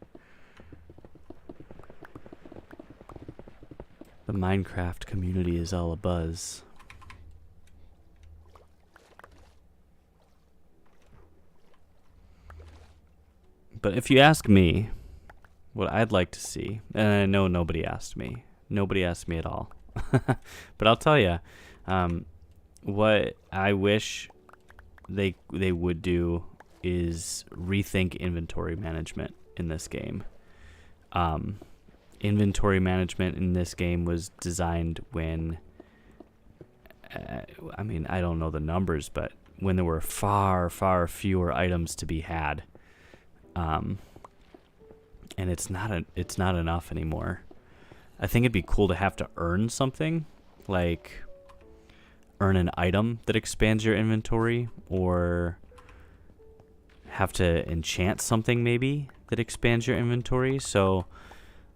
The Minecraft community is all abuzz. But if you ask me, what I'd like to see, and I know nobody asked me at all, but I'll tell you, what I wish they would do is rethink inventory management in this game. Inventory management in this game was designed when, I mean, I don't know the numbers, but when there were far, far fewer items to be had. And it's not enough anymore. I think it'd be cool to have to earn something, like earn an item that expands your inventory, or have to enchant something maybe that expands your inventory. So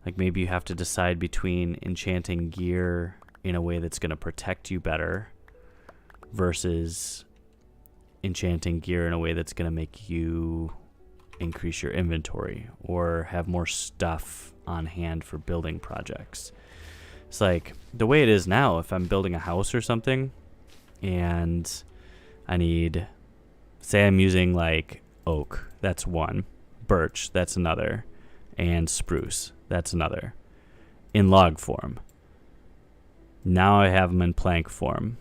like maybe you have to decide between enchanting gear in a way that's going to protect you better versus enchanting gear in a way that's going to make you increase your inventory or have more stuff on hand for building projects. It's like the way it is now, if I'm building a house or something and I need, say I'm using like oak, that's one, birch, that's another, and spruce, that's another, in log form. Now I have them in plank form.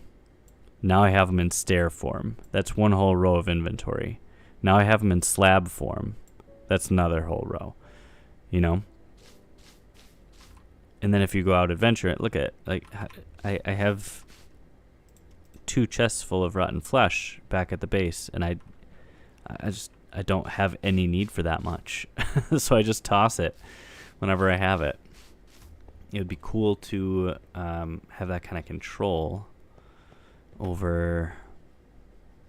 Now I have them in stair form. That's one whole row of inventory. Now I have them in slab form. That's another whole row, you know? And then if you go out adventuring, look at, like, I have 2 chests full of rotten flesh back at the base, and I don't have any need for that much. So I just toss it whenever I have it. It would be cool to have that kind of control over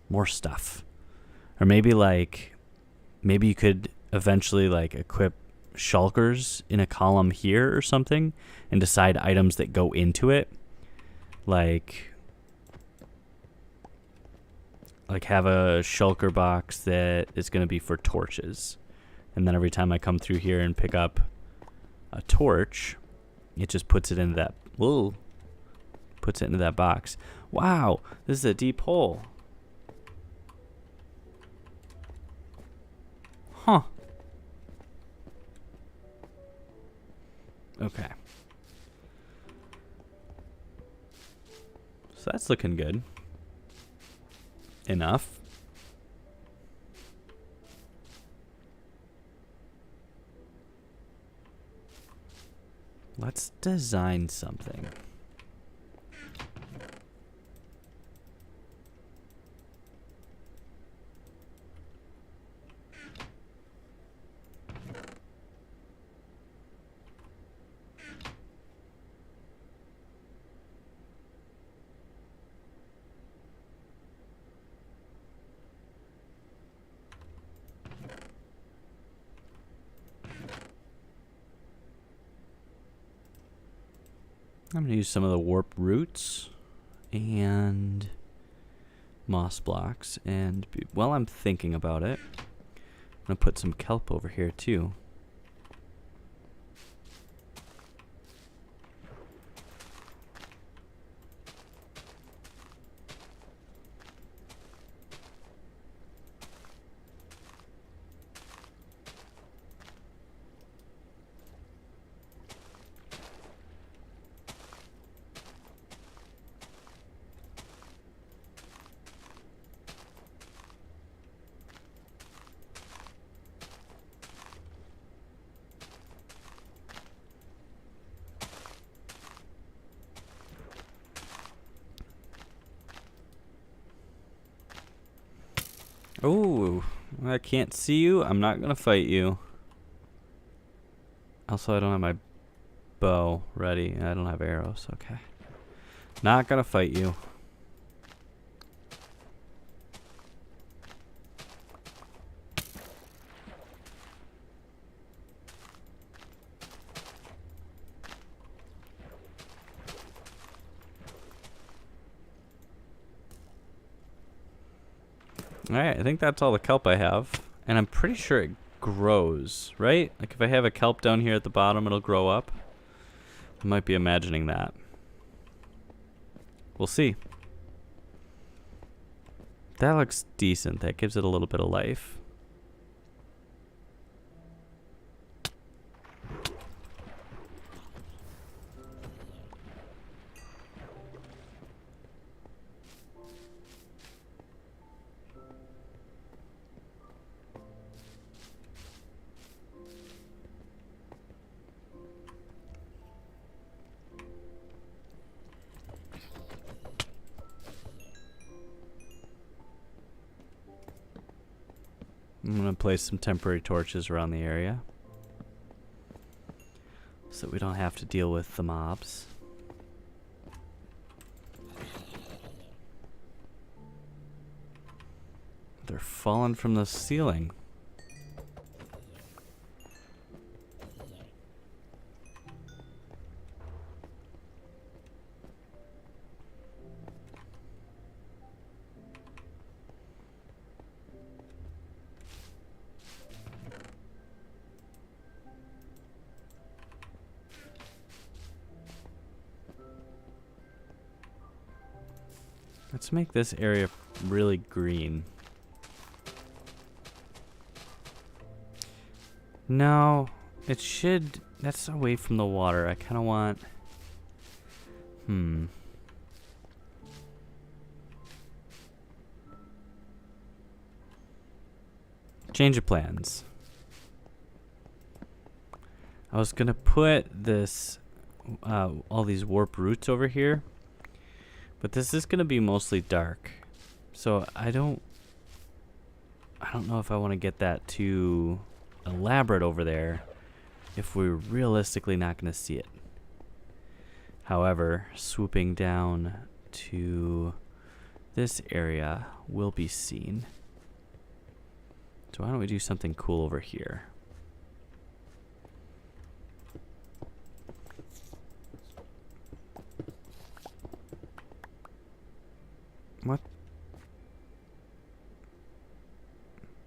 more stuff. Or maybe you could eventually like equip shulkers in a column here or something and decide items that go into it. Like have a shulker box that is going to be for torches. And then every time I come through here and pick up a torch, it just puts it into that, puts it into that box. Wow, this is a deep hole. Huh. Okay. So that's looking good. Enough. Let's design something. I'm going to use some of the warp roots and moss blocks. And while I'm thinking about it, I'm going to put some kelp over here too. Oh, I can't see you. I'm not gonna fight you. Also, I don't have my bow ready. I don't have arrows. Okay. Not gonna fight you. Alright, I think that's all the kelp I have. And I'm pretty sure it grows, right? Like if I have a kelp down here at the bottom, it'll grow up. I might be imagining that. We'll see. That looks decent. That gives it a little bit of life. I'm going to place some temporary torches around the area so we don't have to deal with the mobs. They're falling from the ceiling. Let's make this area really green. No, it should... That's away from the water. I kind of want... Change of plans. I was going to put this... all these warp roots over here. But this is going to be mostly dark. So I don't know if I want to get that too elaborate over there if we're realistically not going to see it. However, swooping down to this area will be seen. So why don't we do something cool over here? What?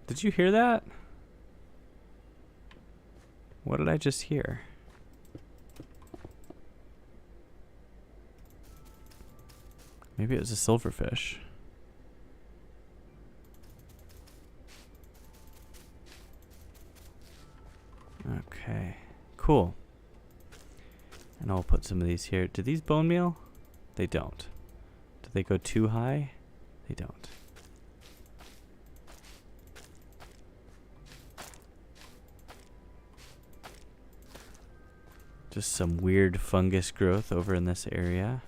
Did you hear that? What did I just hear? Maybe it was a silverfish. Okay, cool. And I'll put some of these here. Do these bone meal? They don't. Do they go too high? They don't. Just some weird fungus growth over in this area.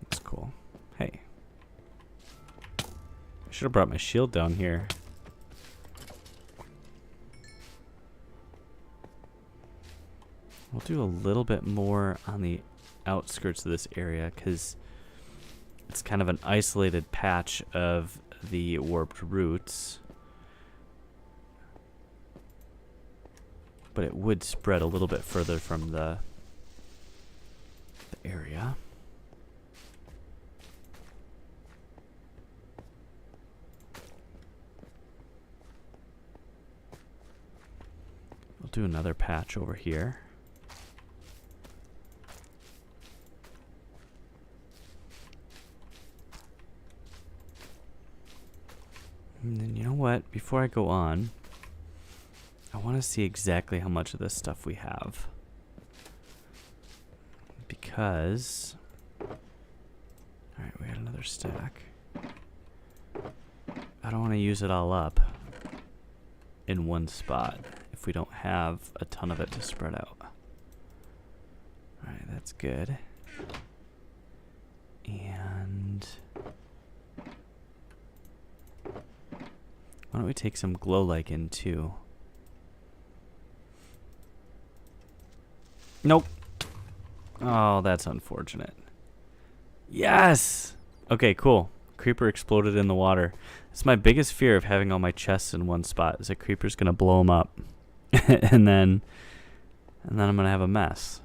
That's cool. Should have brought my shield down here. We'll do a little bit more on the outskirts of this area because it's kind of an isolated patch of the warped roots. But it would spread a little bit further from the area. We'll do another patch over here. And then you know what? Before I go on, I want to see exactly how much of this stuff we have. Because... Alright, we got another stack. I don't want to use it all up in one spot if we don't have a ton of it to spread out. Alright, that's good. And... why don't we take some glow lichen too? Nope. Oh, that's unfortunate. Yes! Okay, cool. Creeper exploded in the water. It's my biggest fear of having all my chests in one spot is a creeper's gonna blow them up. and then I'm gonna have a mess.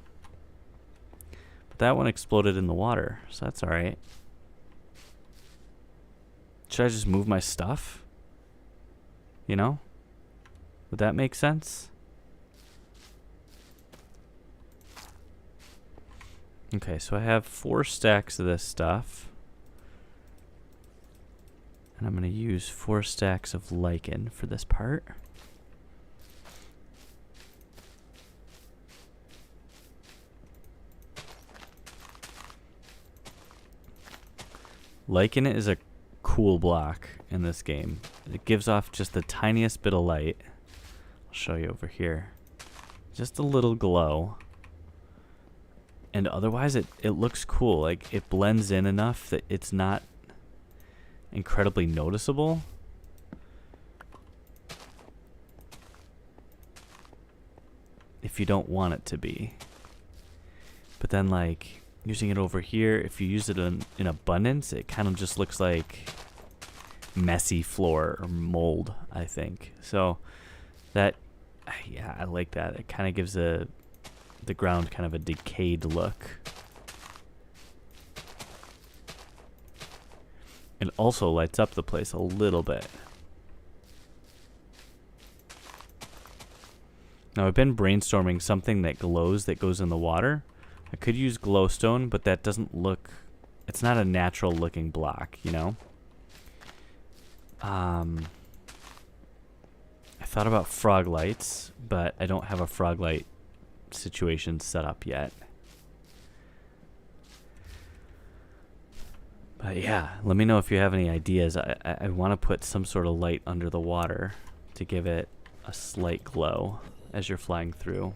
But that one exploded in the water, so that's alright. Should I just move my stuff? You know? Would that make sense? Okay, so I have 4 stacks of this stuff. And I'm going to use 4 stacks of lichen for this part. Lichen is a cool block in this game. It gives off just the tiniest bit of light. I'll show you over here. Just a little glow. And otherwise it looks cool. Like it blends in enough that it's not incredibly noticeable. If you don't want it to be. But then like using it over here, if you use it in abundance, it kind of just looks like messy floor or mold, I think. So that, yeah, I like that. It kind of gives the ground kind of a decayed look. It also lights up the place a little bit. Now I've been brainstorming something that glows that goes in the water. I could use glowstone, but that doesn't look, it's not a natural looking block, you know? I thought about frog lights, but I don't have a frog light situation set up yet. But yeah, let me know if you have any ideas. I want to put some sort of light under the water to give it a slight glow as you're flying through.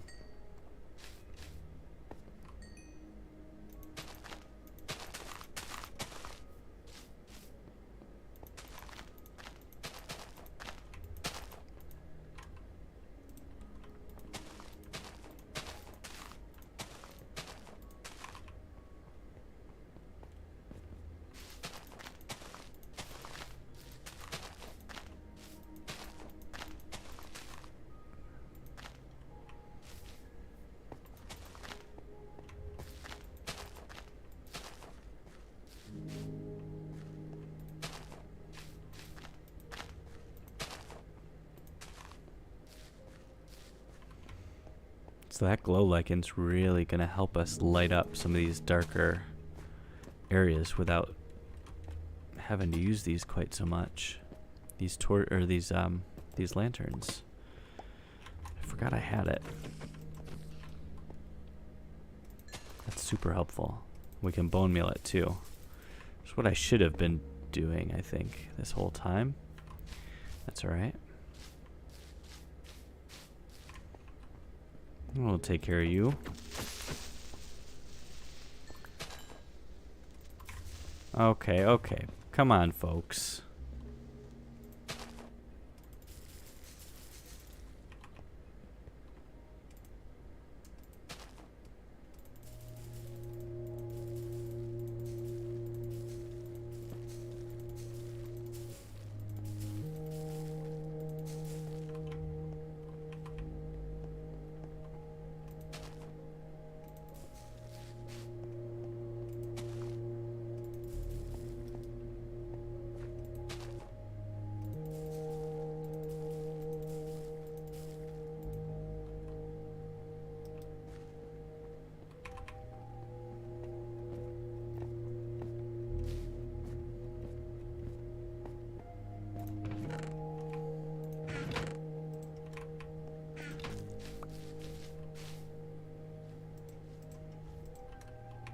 So that glow lichen's really gonna help us light up some of these darker areas without having to use these quite so much. These lanterns. I forgot I had it. That's super helpful. We can bone meal it too. That's what I should have been doing, I think, this whole time. That's alright. We'll take care of you. Okay, okay. Come on, folks.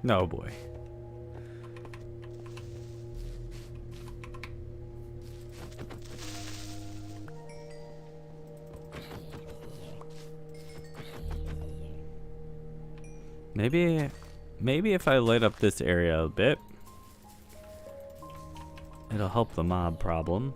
No boy. Maybe if I light up this area a bit, it'll help the mob problem.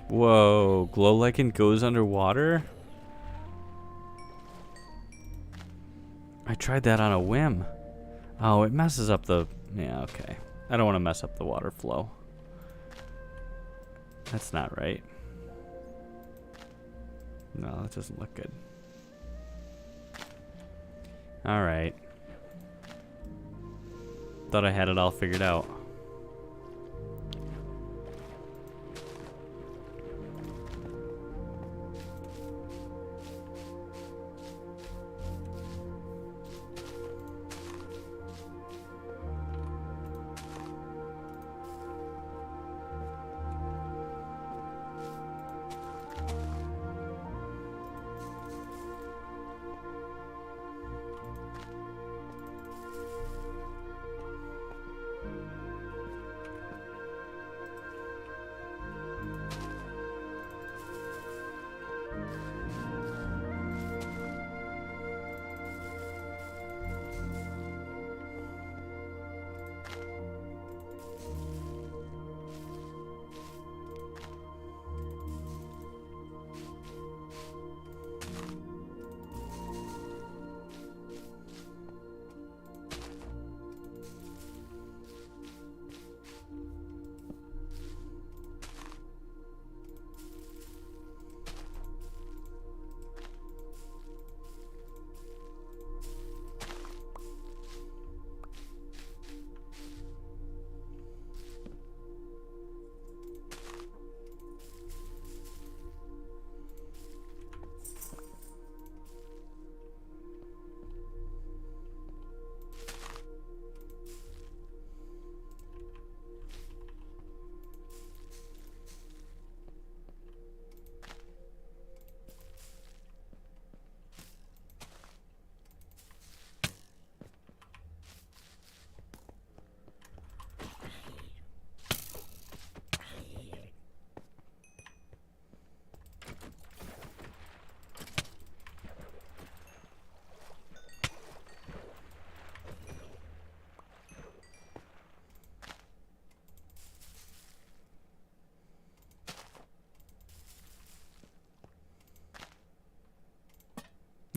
Whoa, glow lichen goes underwater? I tried that on a whim. Oh, it messes up the... Yeah, okay. I don't want to mess up the water flow. That's not right. No, that doesn't look good. Alright. Thought I had it all figured out.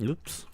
Oops.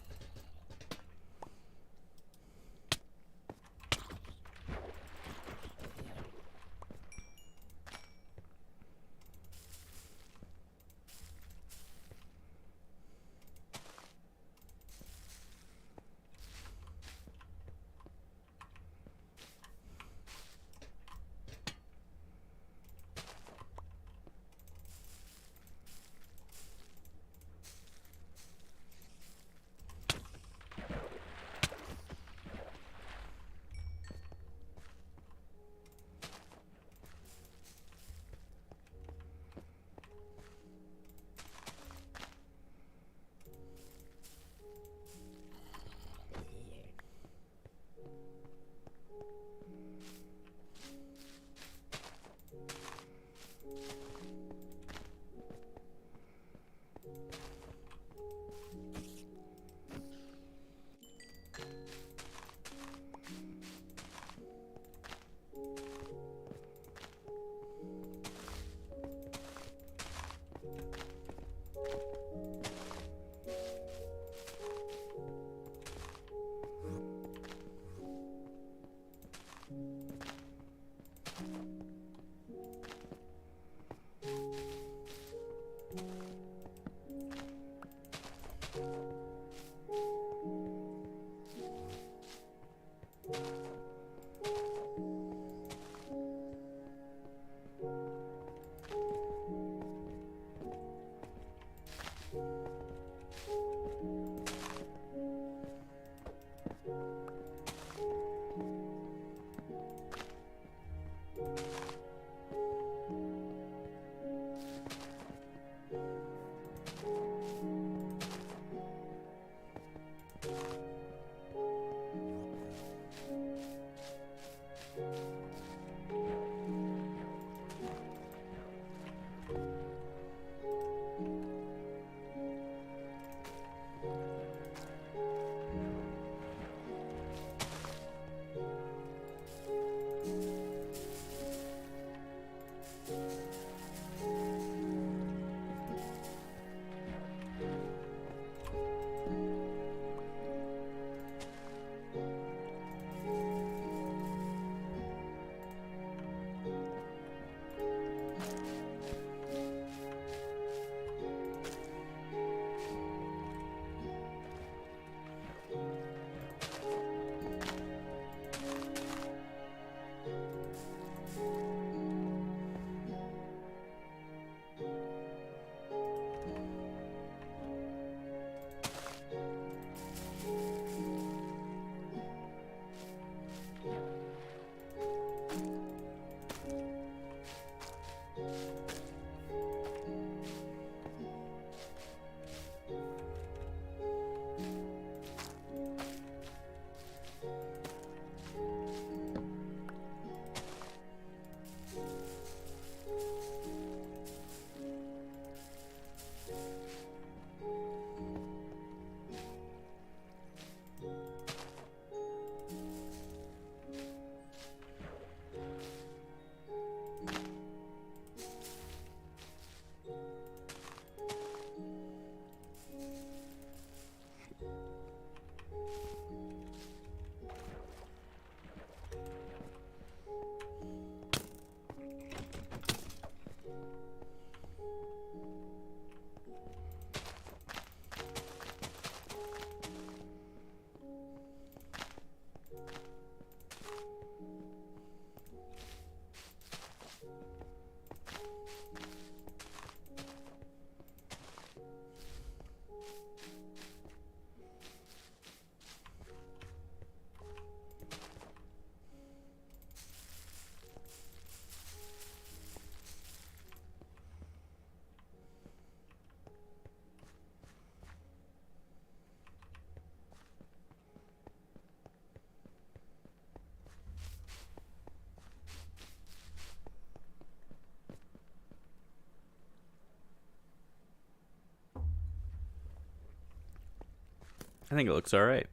I think it looks all right.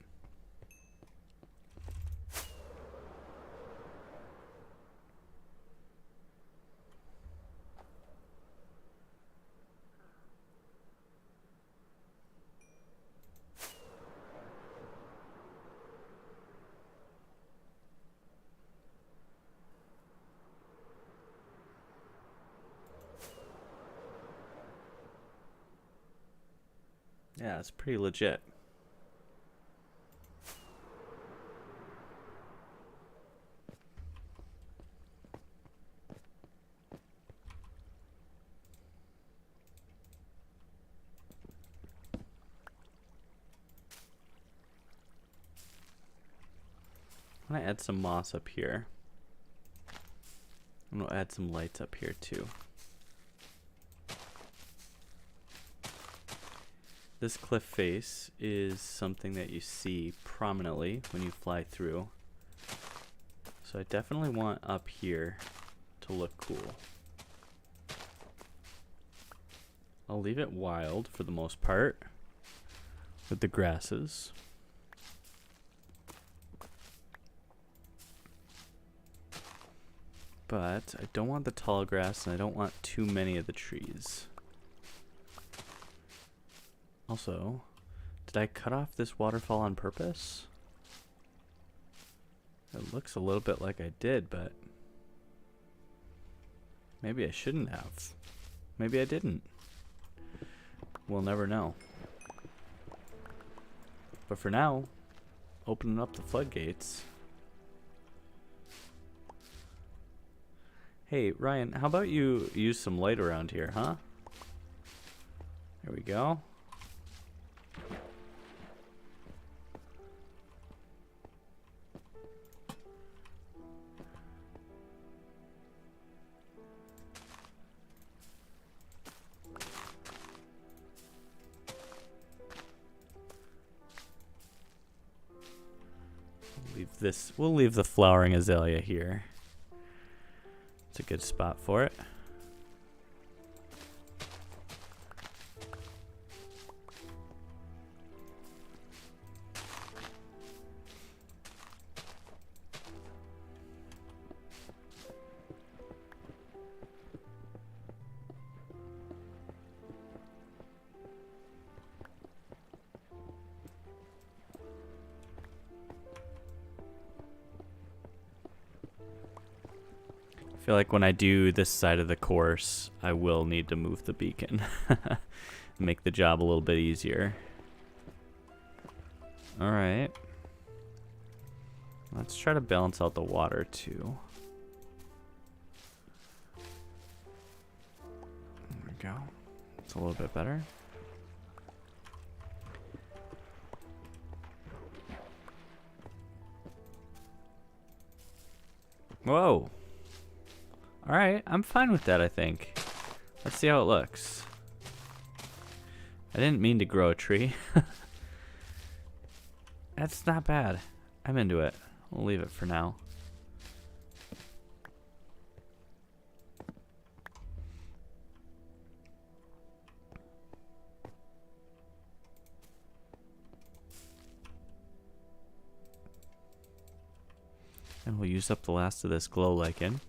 Yeah, it's pretty legit. I'm gonna add some moss up here. I'm gonna add some lights up here too. This cliff face is something that you see prominently when you fly through. So I definitely want up here to look cool. I'll leave it wild for the most part with the grasses. But I don't want the tall grass and I don't want too many of the trees. Also, did I cut off this waterfall on purpose? It looks a little bit like I did, but maybe I shouldn't have. Maybe I didn't. We'll never know. But for now, opening up the floodgates Hey, Ryan, how about you use some light around here, huh? There we go. We'll leave the flowering azalea here. It's a good spot for it. I feel like when I do this side of the course, I will need to move the beacon. Make the job a little bit easier. Alright. Let's try to balance out the water too. There we go. It's a little bit better. Whoa. Alright, I'm fine with that, I think. Let's see how it looks. I didn't mean to grow a tree. That's not bad. I'm into it. We'll leave it for now. And we'll use up the last of this glow lichen.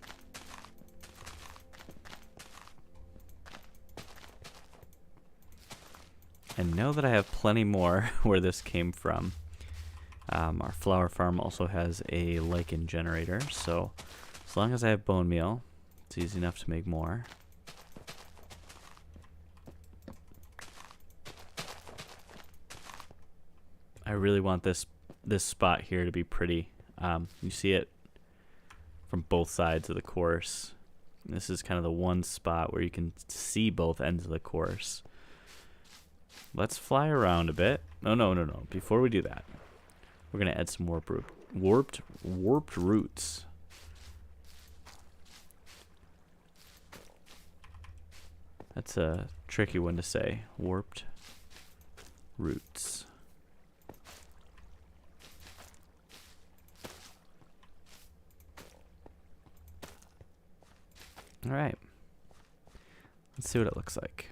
And know that I have plenty more where this came from. Our flower farm also has a lichen generator, so as long as I have bone meal, it's easy enough to make more. I really want this spot here to be pretty. You see it from both sides of the course. This is kind of the one spot where you can see both ends of the course. Let's fly around a bit. No. Before we do that, we're going to add some warped roots. That's a tricky one to say. Warped roots. All right. Let's see what it looks like.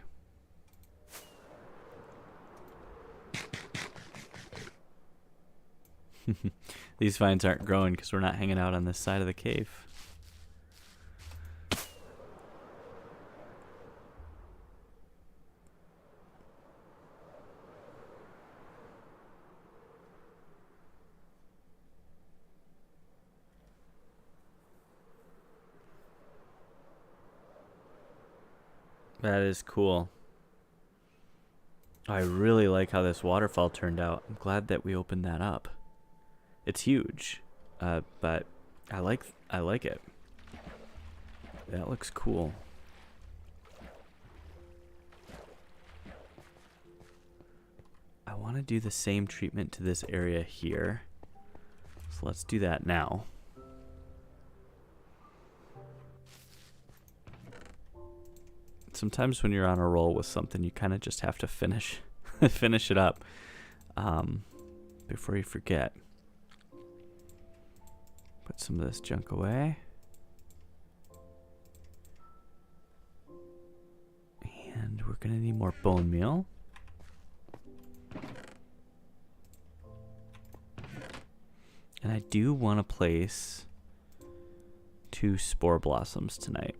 These vines aren't growing because we're not hanging out on this side of the cave. That is cool. I really like how this waterfall turned out. I'm glad that we opened that up. It's huge, but I like it. That looks cool. I want to do the same treatment to this area here. So let's do that now. Sometimes when you're on a roll with something, you kind of just have to finish it up before you forget. Put some of this junk away. And we're going to need more bone meal. And I do want to place 2 spore blossoms tonight.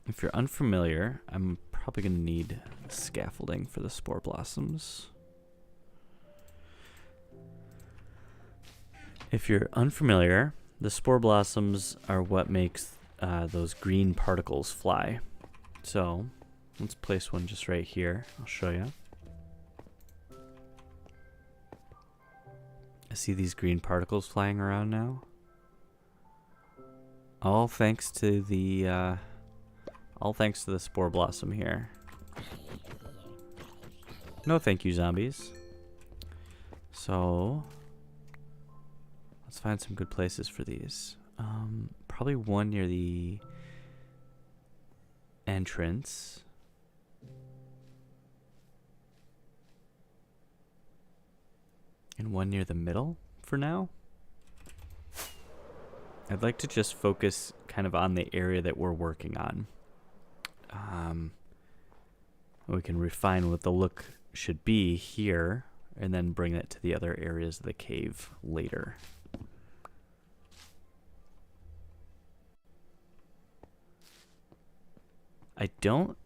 If you're unfamiliar, I'm probably going to need scaffolding for the spore blossoms. If you're unfamiliar, the spore blossoms are what makes those green particles fly. So let's place one just right here. I'll show you. see these green particles flying around now? All thanks to the spore blossom here. No thank you, zombies. So let's find some good places for these. Probably one near the entrance. And one near the middle for now. I'd like to just focus kind of on the area that we're working on. We can refine what the look should be here and then bring it to the other areas of the cave later. I don't...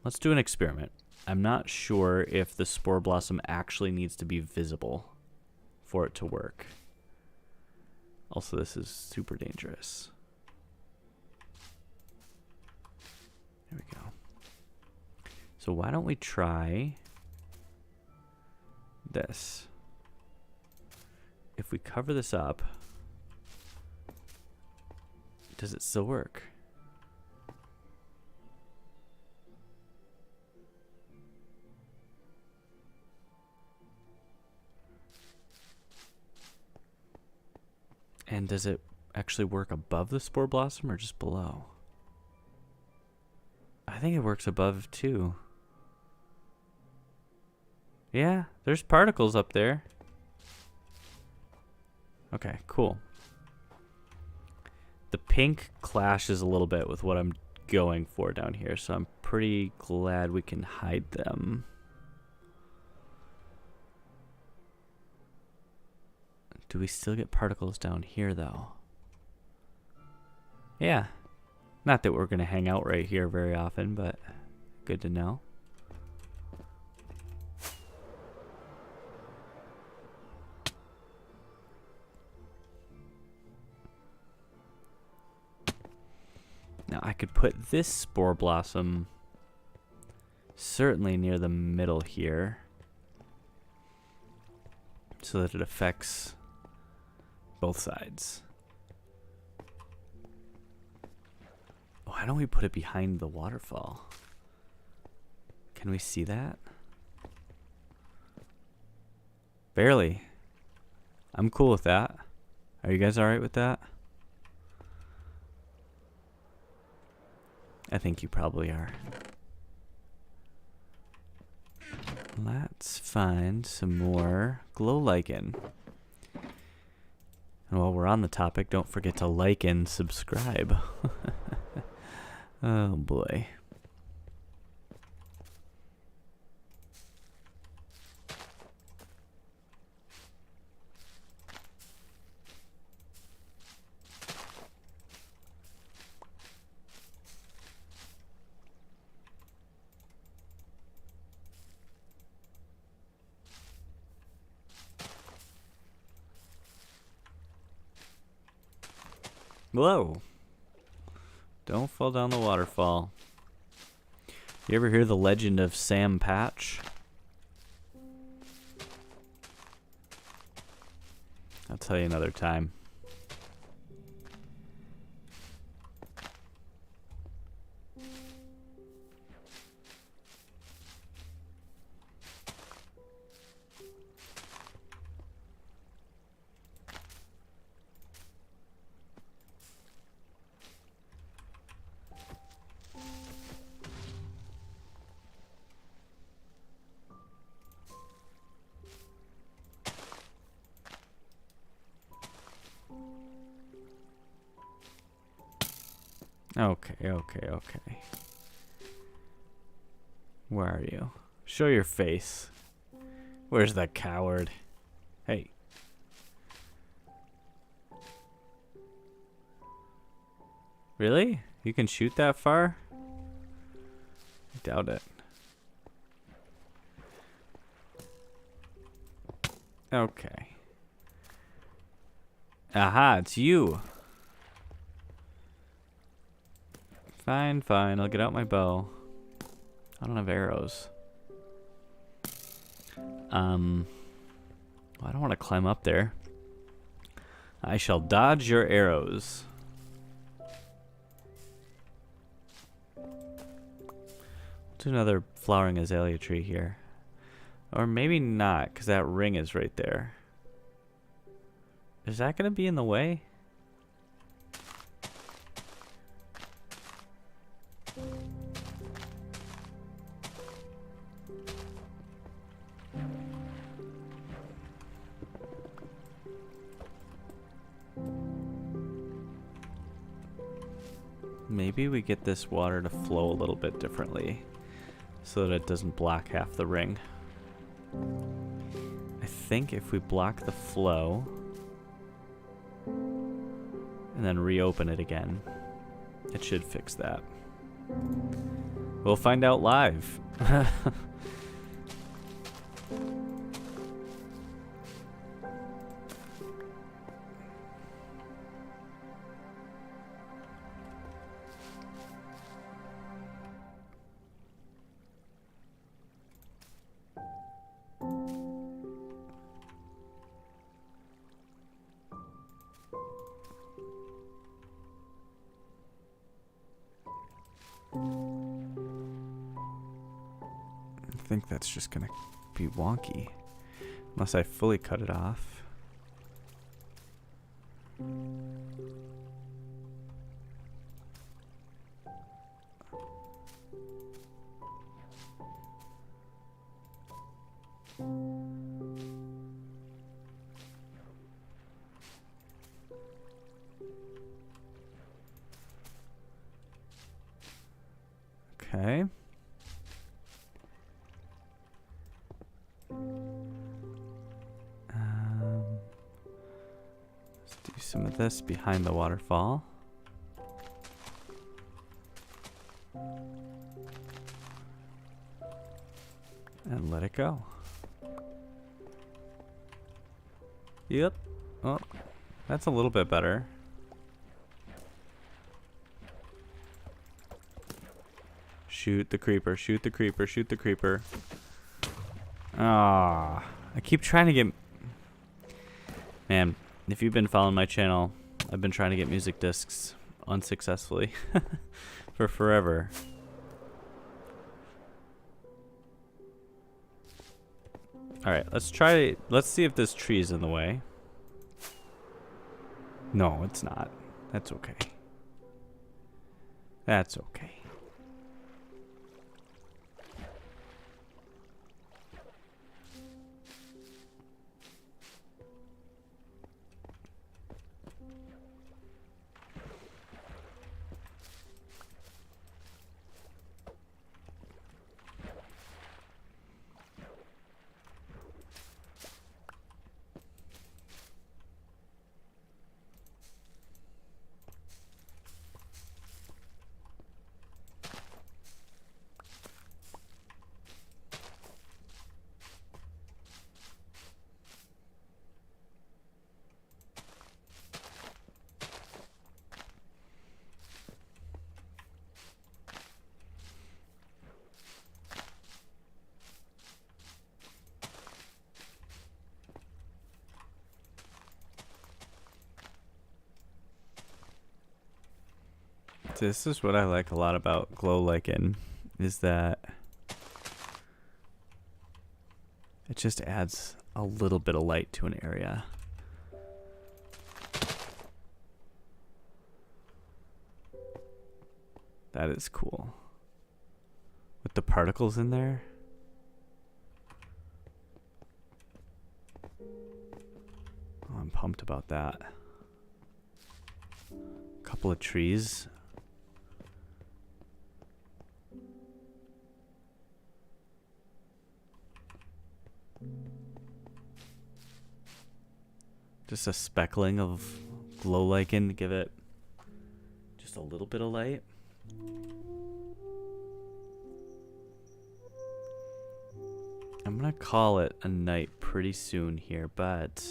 Let's do an experiment. I'm not sure if the spore blossom actually needs to be visible for it to work. Also, this is super dangerous. There we go. So why don't we try this? If we cover this up, does it still work? And does it actually work above the spore blossom or just below? I think it works above too. Yeah, there's particles up there. Okay, cool. The pink clashes a little bit with what I'm going for down here, so I'm pretty glad we can hide them. Do we still get particles down here, though? Yeah. Not that we're going to hang out right here very often, but good to know. Now, I could put this spore blossom certainly near the middle here so that it affects both sides. Why don't we put it behind the waterfall? Can we see that? Barely. I'm cool with that. Are you guys alright with that? I think you probably are. Let's find some more glow lichen. And while we're on the topic, don't forget to like and subscribe. Oh boy. Whoa. Don't fall down the waterfall. You ever hear the legend of Sam Patch? I'll tell you another time. Okay. Where are you? Show your face. Where's that coward? Hey. Really? You can shoot that far? I doubt it. Okay. Aha, it's you. Fine. I'll get out my bow. I don't have arrows. Well, I don't want to climb up there. I shall dodge your arrows. Do another flowering azalea tree here. Or maybe not, because that ring is right there. Is that going to be in the way? Maybe we get this water to flow a little bit differently so that it doesn't block half the ring. I think if we block the flow and then reopen it again, it should fix that. We'll find out live. I think that's just gonna be wonky unless I fully cut it off. Okay. Let's do some of this behind the waterfall. And let it go. Yep. Oh, that's a little bit better. Shoot the creeper, shoot the creeper, shoot the creeper. Ah, I keep trying to get... Man, if you've been following my channel, I've been trying to get music discs unsuccessfully for forever. Alright, let's see if this tree is in the way. No, it's not. That's okay. That's okay. This is what I like a lot about glow lichen, is that it just adds a little bit of light to an area. That is cool. With the particles in there. Oh, I'm pumped about that. Couple of trees. Just a speckling of glow lichen to give it just a little bit of light. I'm gonna call it a night pretty soon here, but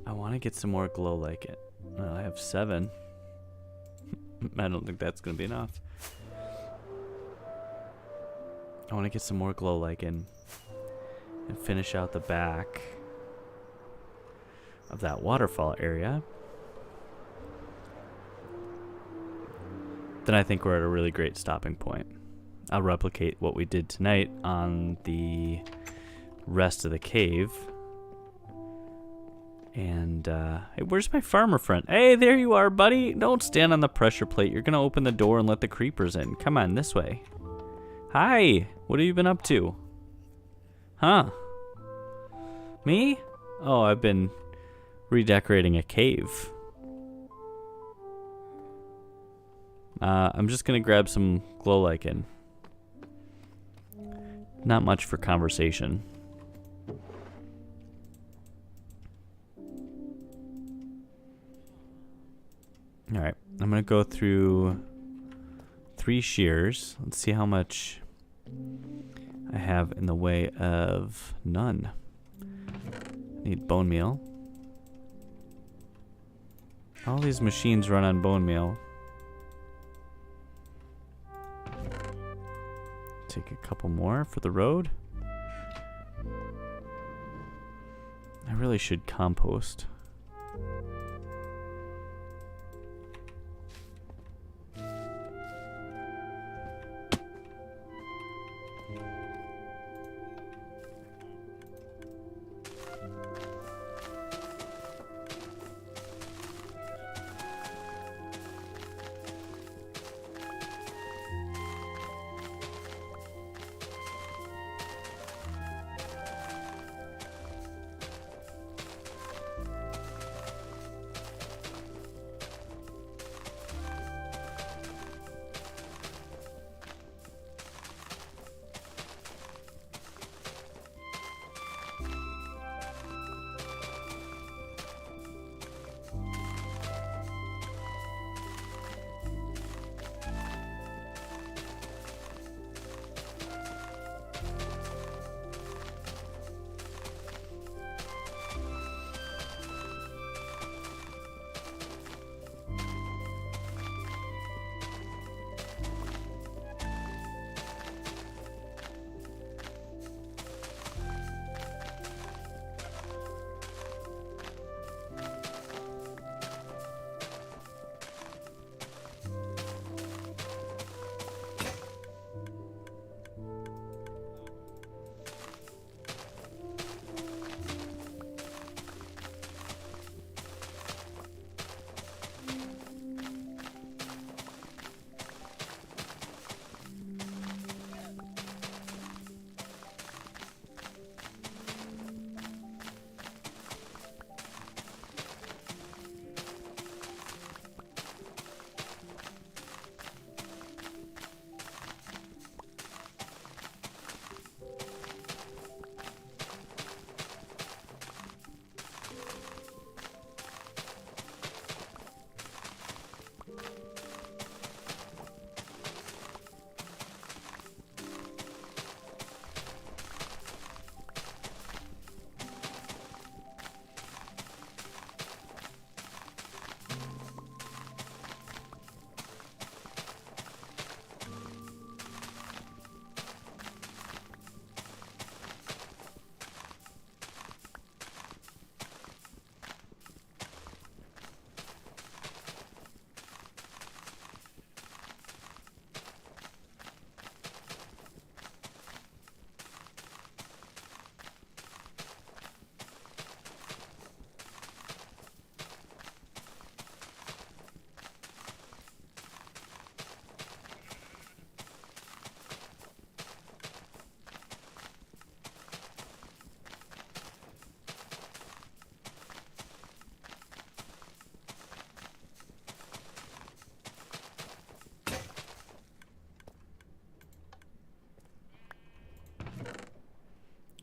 I want to get some more glow lichen. Well, I have 7. I don't think that's gonna be enough. I want to get some more glow lichen. and finish out the back of that waterfall area, then I think we're at a really great stopping point. I'll replicate what we did tonight on the rest of the cave. And, hey, where's my farmer friend? Hey, there you are, buddy. Don't stand on the pressure plate. You're gonna open the door and let the creepers in. Come on, this way. Hi, what have you been up to? Huh? Me? Oh, I've been redecorating a cave. I'm just gonna grab some glow lichen. Not much for conversation. Alright, I'm gonna go through 3 shears. Let's see how much I have in the way of none. Need bone meal. All these machines run on bone meal. Take a couple more for the road. I really should compost.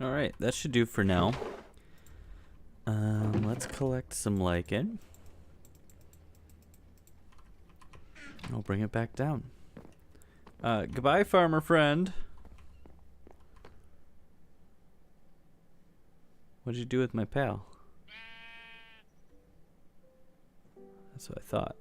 Alright, that should do for now. Let's collect some lichen. I'll bring it back down. Goodbye, farmer friend. What'd you do with my pal? That's what I thought.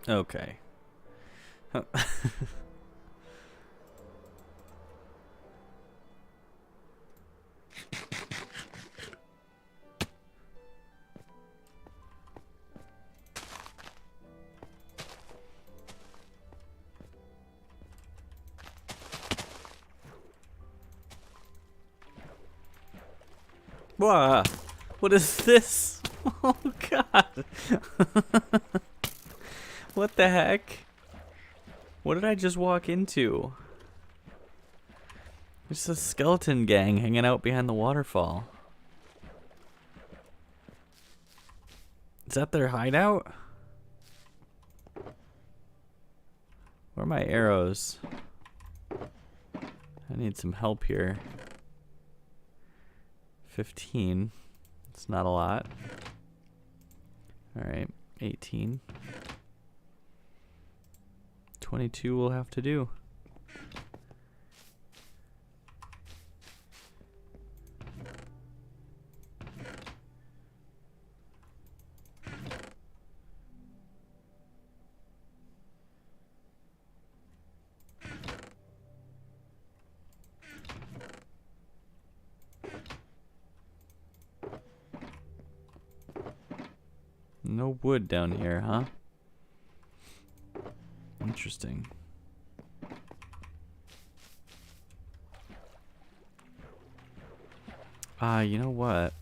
Okay. Whoa, what is this? Oh god. What the heck? What did I just walk into? There's a skeleton gang hanging out behind the waterfall. Is that their hideout? Where are my arrows? I need some help here. 15. It's not a lot. Alright, 18. 22 will have to do. No wood down here, huh? Interesting. You know what?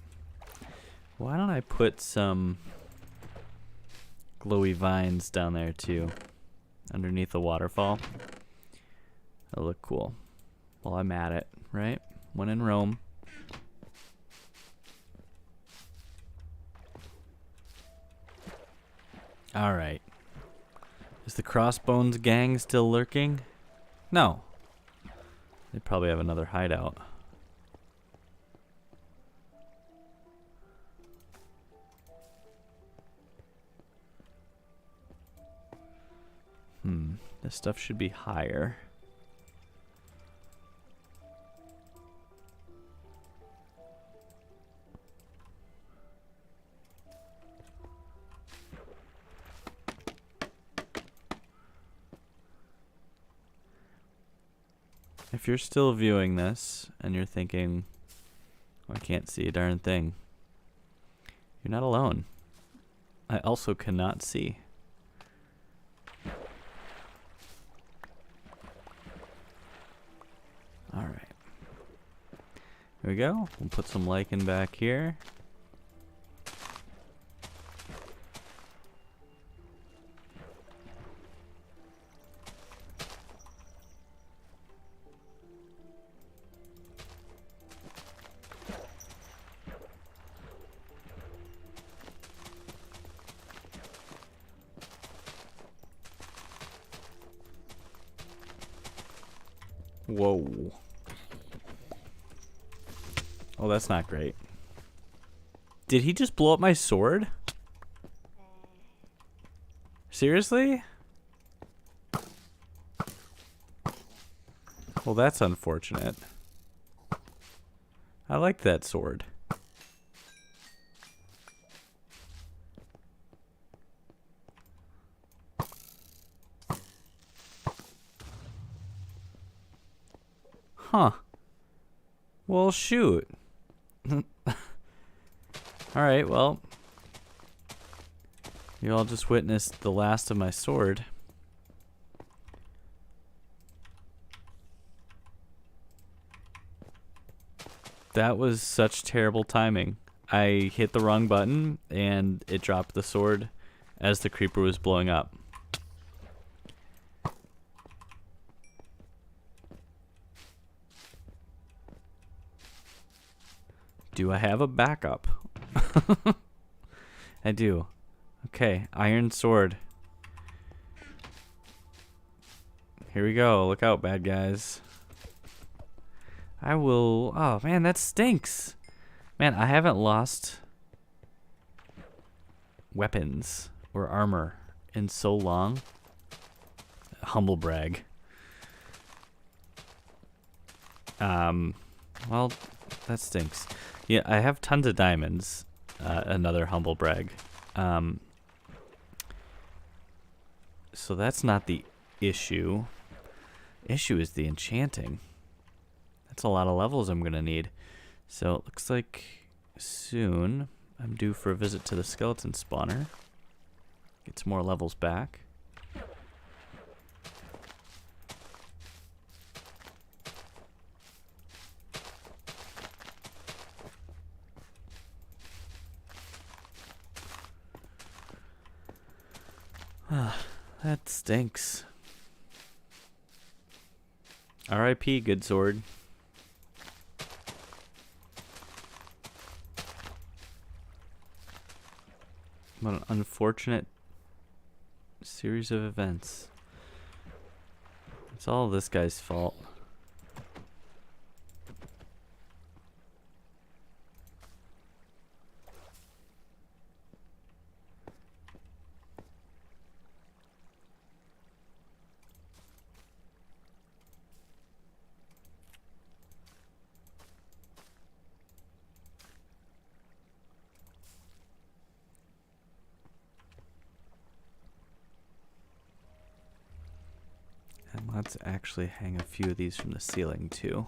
Why don't I put some glowy vines down there too, underneath the waterfall? That'll look cool. While I'm at it, right? When in Rome. Alright. Is the Crossbones gang still lurking? No. They probably have another hideout. This stuff should be higher. If you're still viewing this and you're thinking, oh, I can't see a darn thing, you're not alone. I also cannot see. Alright. Here we go. We'll put some lichen back here. Whoa. Oh, that's not great. Did he just blow up my sword? Seriously? Well, that's unfortunate. I like that sword. Huh. Well, shoot. Alright, well. You all just witnessed the last of my sword. That was such terrible timing. I hit the wrong button and it dropped the sword as the creeper was blowing up. Do I have a backup? I do. Okay, iron sword. Here we go. Look out, bad guys. I will... Oh, man, that stinks. Man, I haven't lost weapons or armor in so long. Humble brag. Well, that stinks. Yeah, I have tons of diamonds. Another humble brag. So that's not the issue. Issue is the enchanting. That's a lot of levels I'm gonna need. So it looks like soon I'm due for a visit to the skeleton spawner. Get some more levels back. That stinks. R.I.P. good sword. What an unfortunate series of events. It's all this guy's fault. And let's actually hang a few of these from the ceiling too.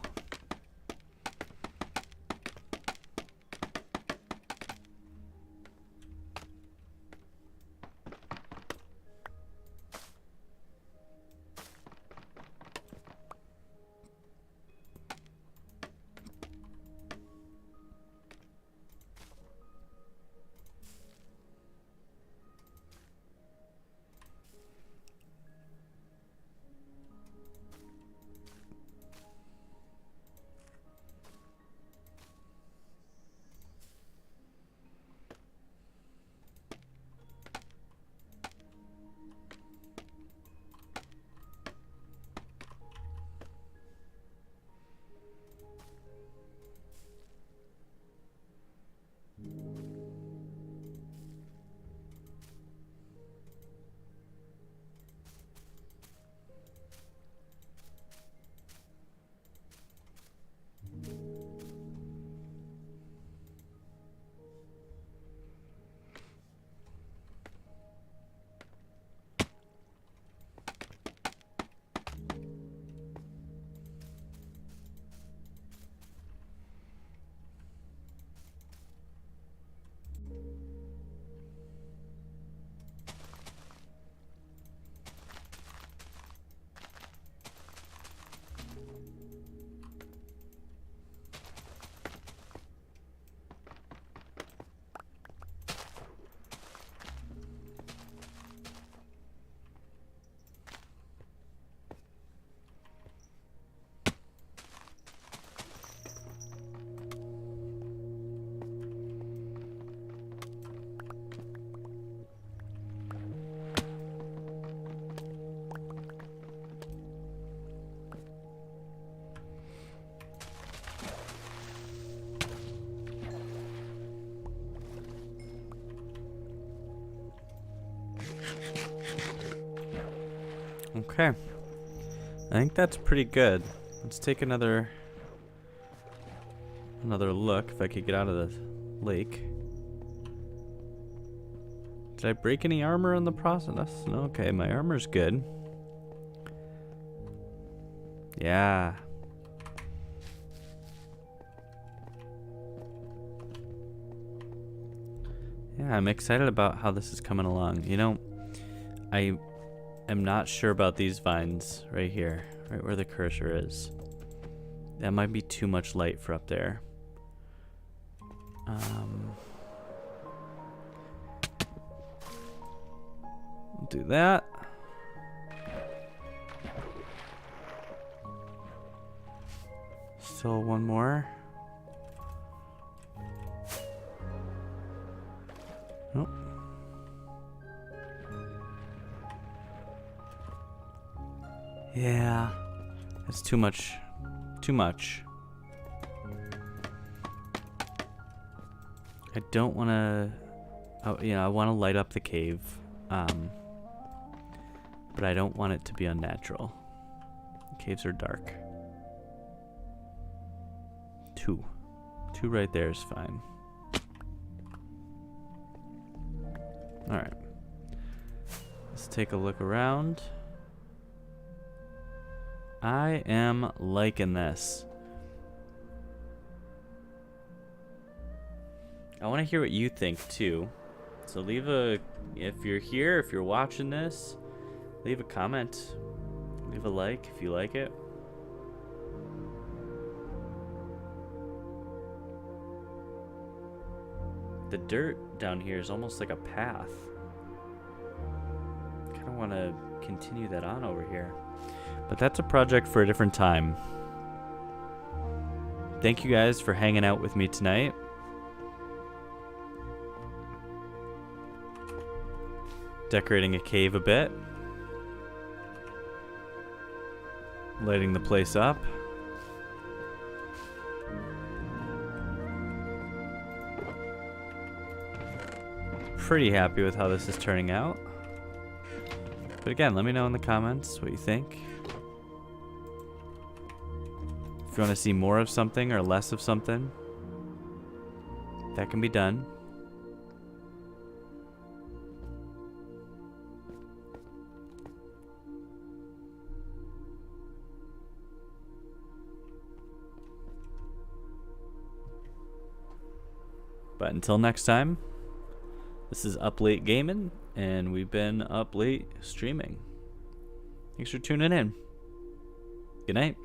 Okay. I think that's pretty good. Let's take another look if I could get out of the lake. Did I break any armor in the process? No, okay, my armor's good. Yeah. Yeah, I'm excited about how this is coming along. You know, I am not sure about these vines right here, right where the cursor is. That might be too much light for up there. We'll do that. Still one more. Nope. Yeah, that's too much. Too much. I don't want to. Oh, you know, I want to light up the cave, but I don't want it to be unnatural. Caves are dark. Two right there is fine. All right. Let's take a look around. I am liking this. I want to hear what you think too. So leave a, if you're here, if you're watching this, leave a comment. Leave a like if you like it. The dirt down here is almost like a path. I kind of want to continue that on over here. But that's a project for a different time. Thank you guys for hanging out with me tonight. Decorating a cave a bit. Lighting the place up. Pretty happy with how this is turning out. But again, let me know in the comments what you think. If you want to see more of something or less of something, that can be done. But until next time, this is Up Late Gaming, and we've been up late streaming. Thanks for tuning in. Good night.